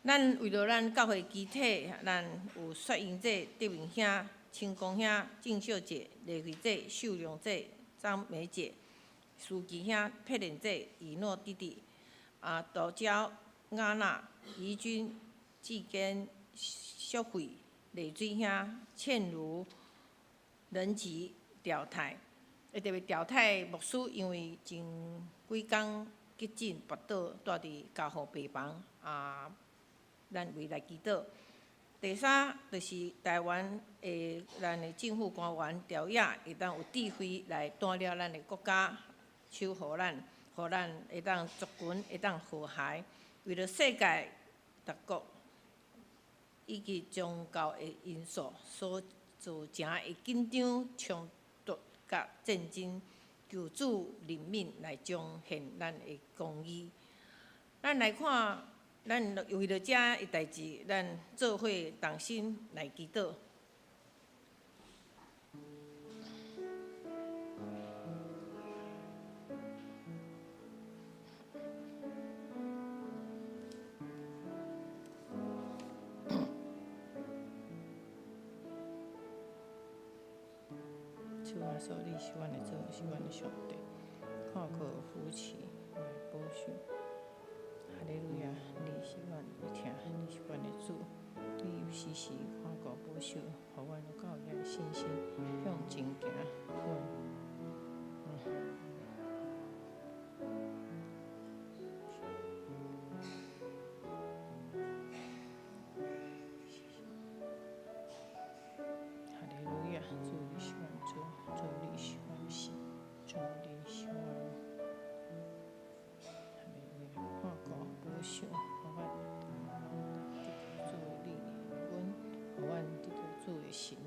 [SPEAKER 1] 咱为了咱教会基体，咱有雪英姐、德明兄、清光兄、郑秀姐、李慧姐、秀良姐、张梅姐、书记兄、佩莲姐、以诺弟弟、杜娇、雅娜、怡君、季坚、秀慧、李水兄、倩如、仁吉、调太。特别调太牧师，因为前几工急诊跋倒，住伫家护病房咱为来祈祷。第三，就是台湾的咱的政府官员调野会当有智慧来带领咱的国家，守护咱，互咱会当族群会当和谐，为了世界各国以及宗教的因素所造成的紧张冲突甲战争，求主怜悯来彰显咱的公义。咱来看。咱为了遮的代志，咱做伙同心来祈祷。主啊，所你是阮的主，是阮的上帝，看靠扶持来保守。哈利路亚！你是阮有听，你是阮的主，你有时时看顾保守，互阮有教育的信心，向前行。哈利路亚！主你是阮主，主你是阮神，主你是阮。保守，互阮得到主的理阮，互阮得到主的神，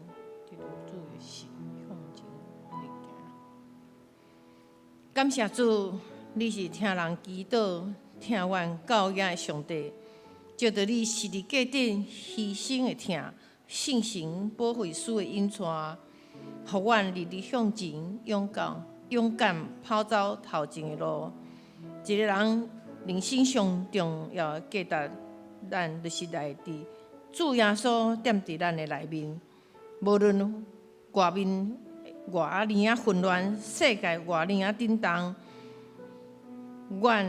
[SPEAKER 1] 得到主的神，向前来行。感谢主，你是听人祈祷、听阮教养的上帝。照着你十字架顶牺牲的疼，圣神保惠师的引带，互阮日日向前，勇敢跑走头前的路。一个人人生上重要的价值，咱就是来伫主耶稣踮伫咱的内面。无论外面偌尼啊混乱，世界偌尼啊震动，阮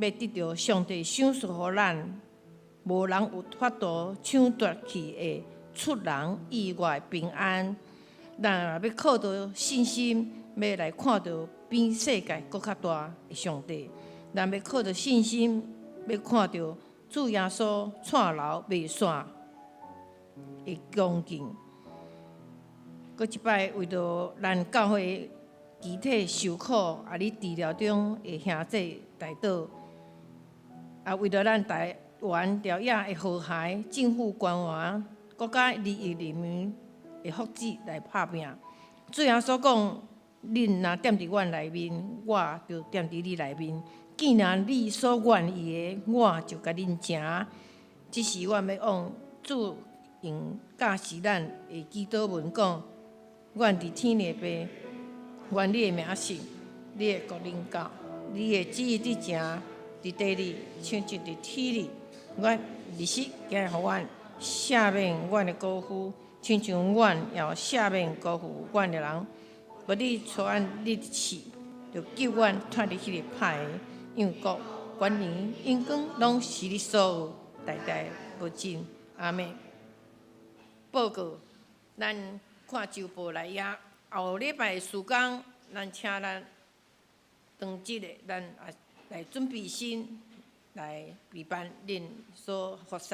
[SPEAKER 1] 要得到上帝赏赐予咱，无人有法度抢夺去的出人意外平安。咱若要靠着信心，要来看到比世界搁较大的上帝。咱要靠着信心，要看到主耶稣串流袂散的光景。搁一摆为着咱教会集体受苦你治疗中的兄弟代祷，为着咱台湾调野的和谐，政府官员、国家利益人民的福祉来拍拼。主耶稣讲，恁若踮伫阮内面，我就踮伫你内面。既然你所愿意的，我就甲恁成。即是阮要往主用教示咱的祈祷文讲：阮伫天的爸，愿你的名圣，你的国领导，你的旨意伫成伫地里，像就伫天里。阮日时今互阮赦免阮的辜负，亲像阮也有赦免辜负阮的人。无你带阮入去，就救阮脱离迄个歹的，因为国、权能、荣光，拢是你所有，代代无尽。阿们。报告，咱看周报来也，后礼拜事工，咱请咱当即个咱也来准备心来备办恁所服侍。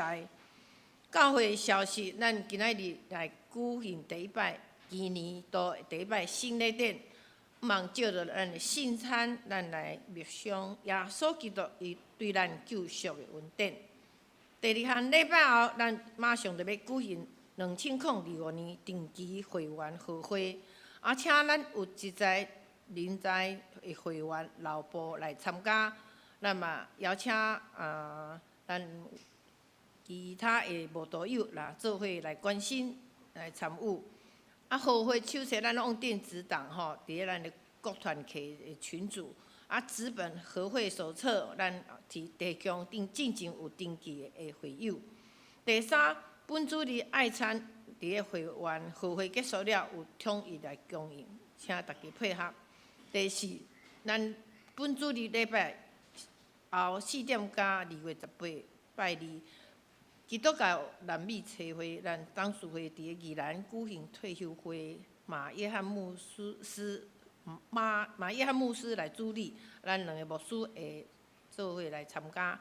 [SPEAKER 1] 教会消息，咱今仔日来举行第一摆。今年都第一摆新礼典，毋茫照着咱的圣餐，咱来默想耶稣基督伊对咱救赎的恩典。第二项礼拜后，咱马上就要举行2025年定期会员贺会，请咱有一在人在的会员老部来参加，咱嘛邀请咱其他的慕道友啦做伙来关心来参与。贺会手册咱往电子档吼，伫咧咱的国团契的群组。纸本和会手册咱提供进前有登记的会友。第三，本主日爱餐伫咧会员和会结束了，有统一来供应，请大家配合。第四，咱本主日礼拜后4点加2月18拜二。基督教南美茶会，咱董事会伫咧宜兰举行退休会，马约翰牧师来主理，咱2个牧师会做伙来参加。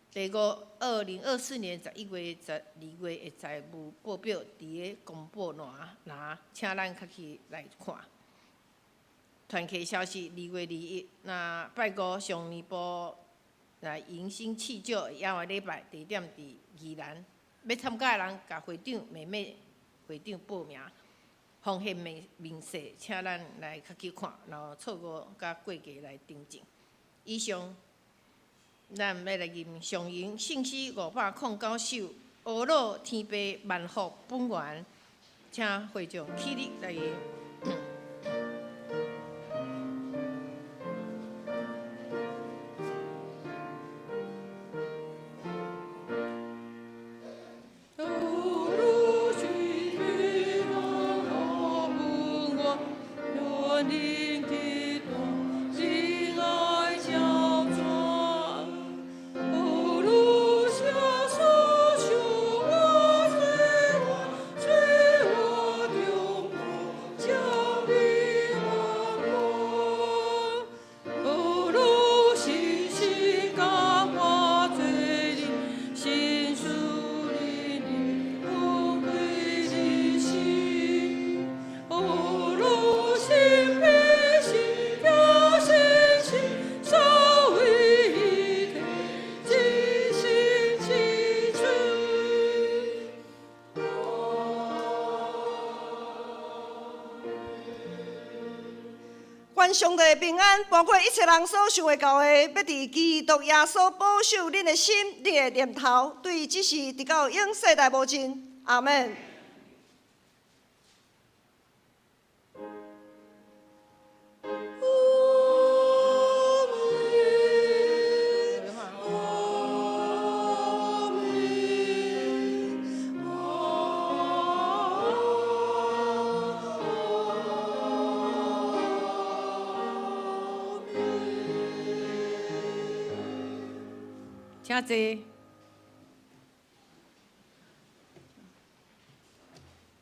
[SPEAKER 1] 第五，2024年11月、12月的财务报表伫咧公布拿，请咱较去来看。团契消息，2月21，那拜五上年部来迎新赐酒野外礼拜，地点伫宜兰。要参加的人，甲会长、妹妹会长报名，奉献明细，请咱来较去看，然后错误甲过价来订正。以上，咱要来念上营信息509首，阿罗天父万福本源，请会长起立来念。
[SPEAKER 3] 愿上帝的平安，包括一切人所想的到的，要伫基督耶稣保守恁的心、恁的念头，对即时直到永世代无尽。阿门。
[SPEAKER 1] 请坐。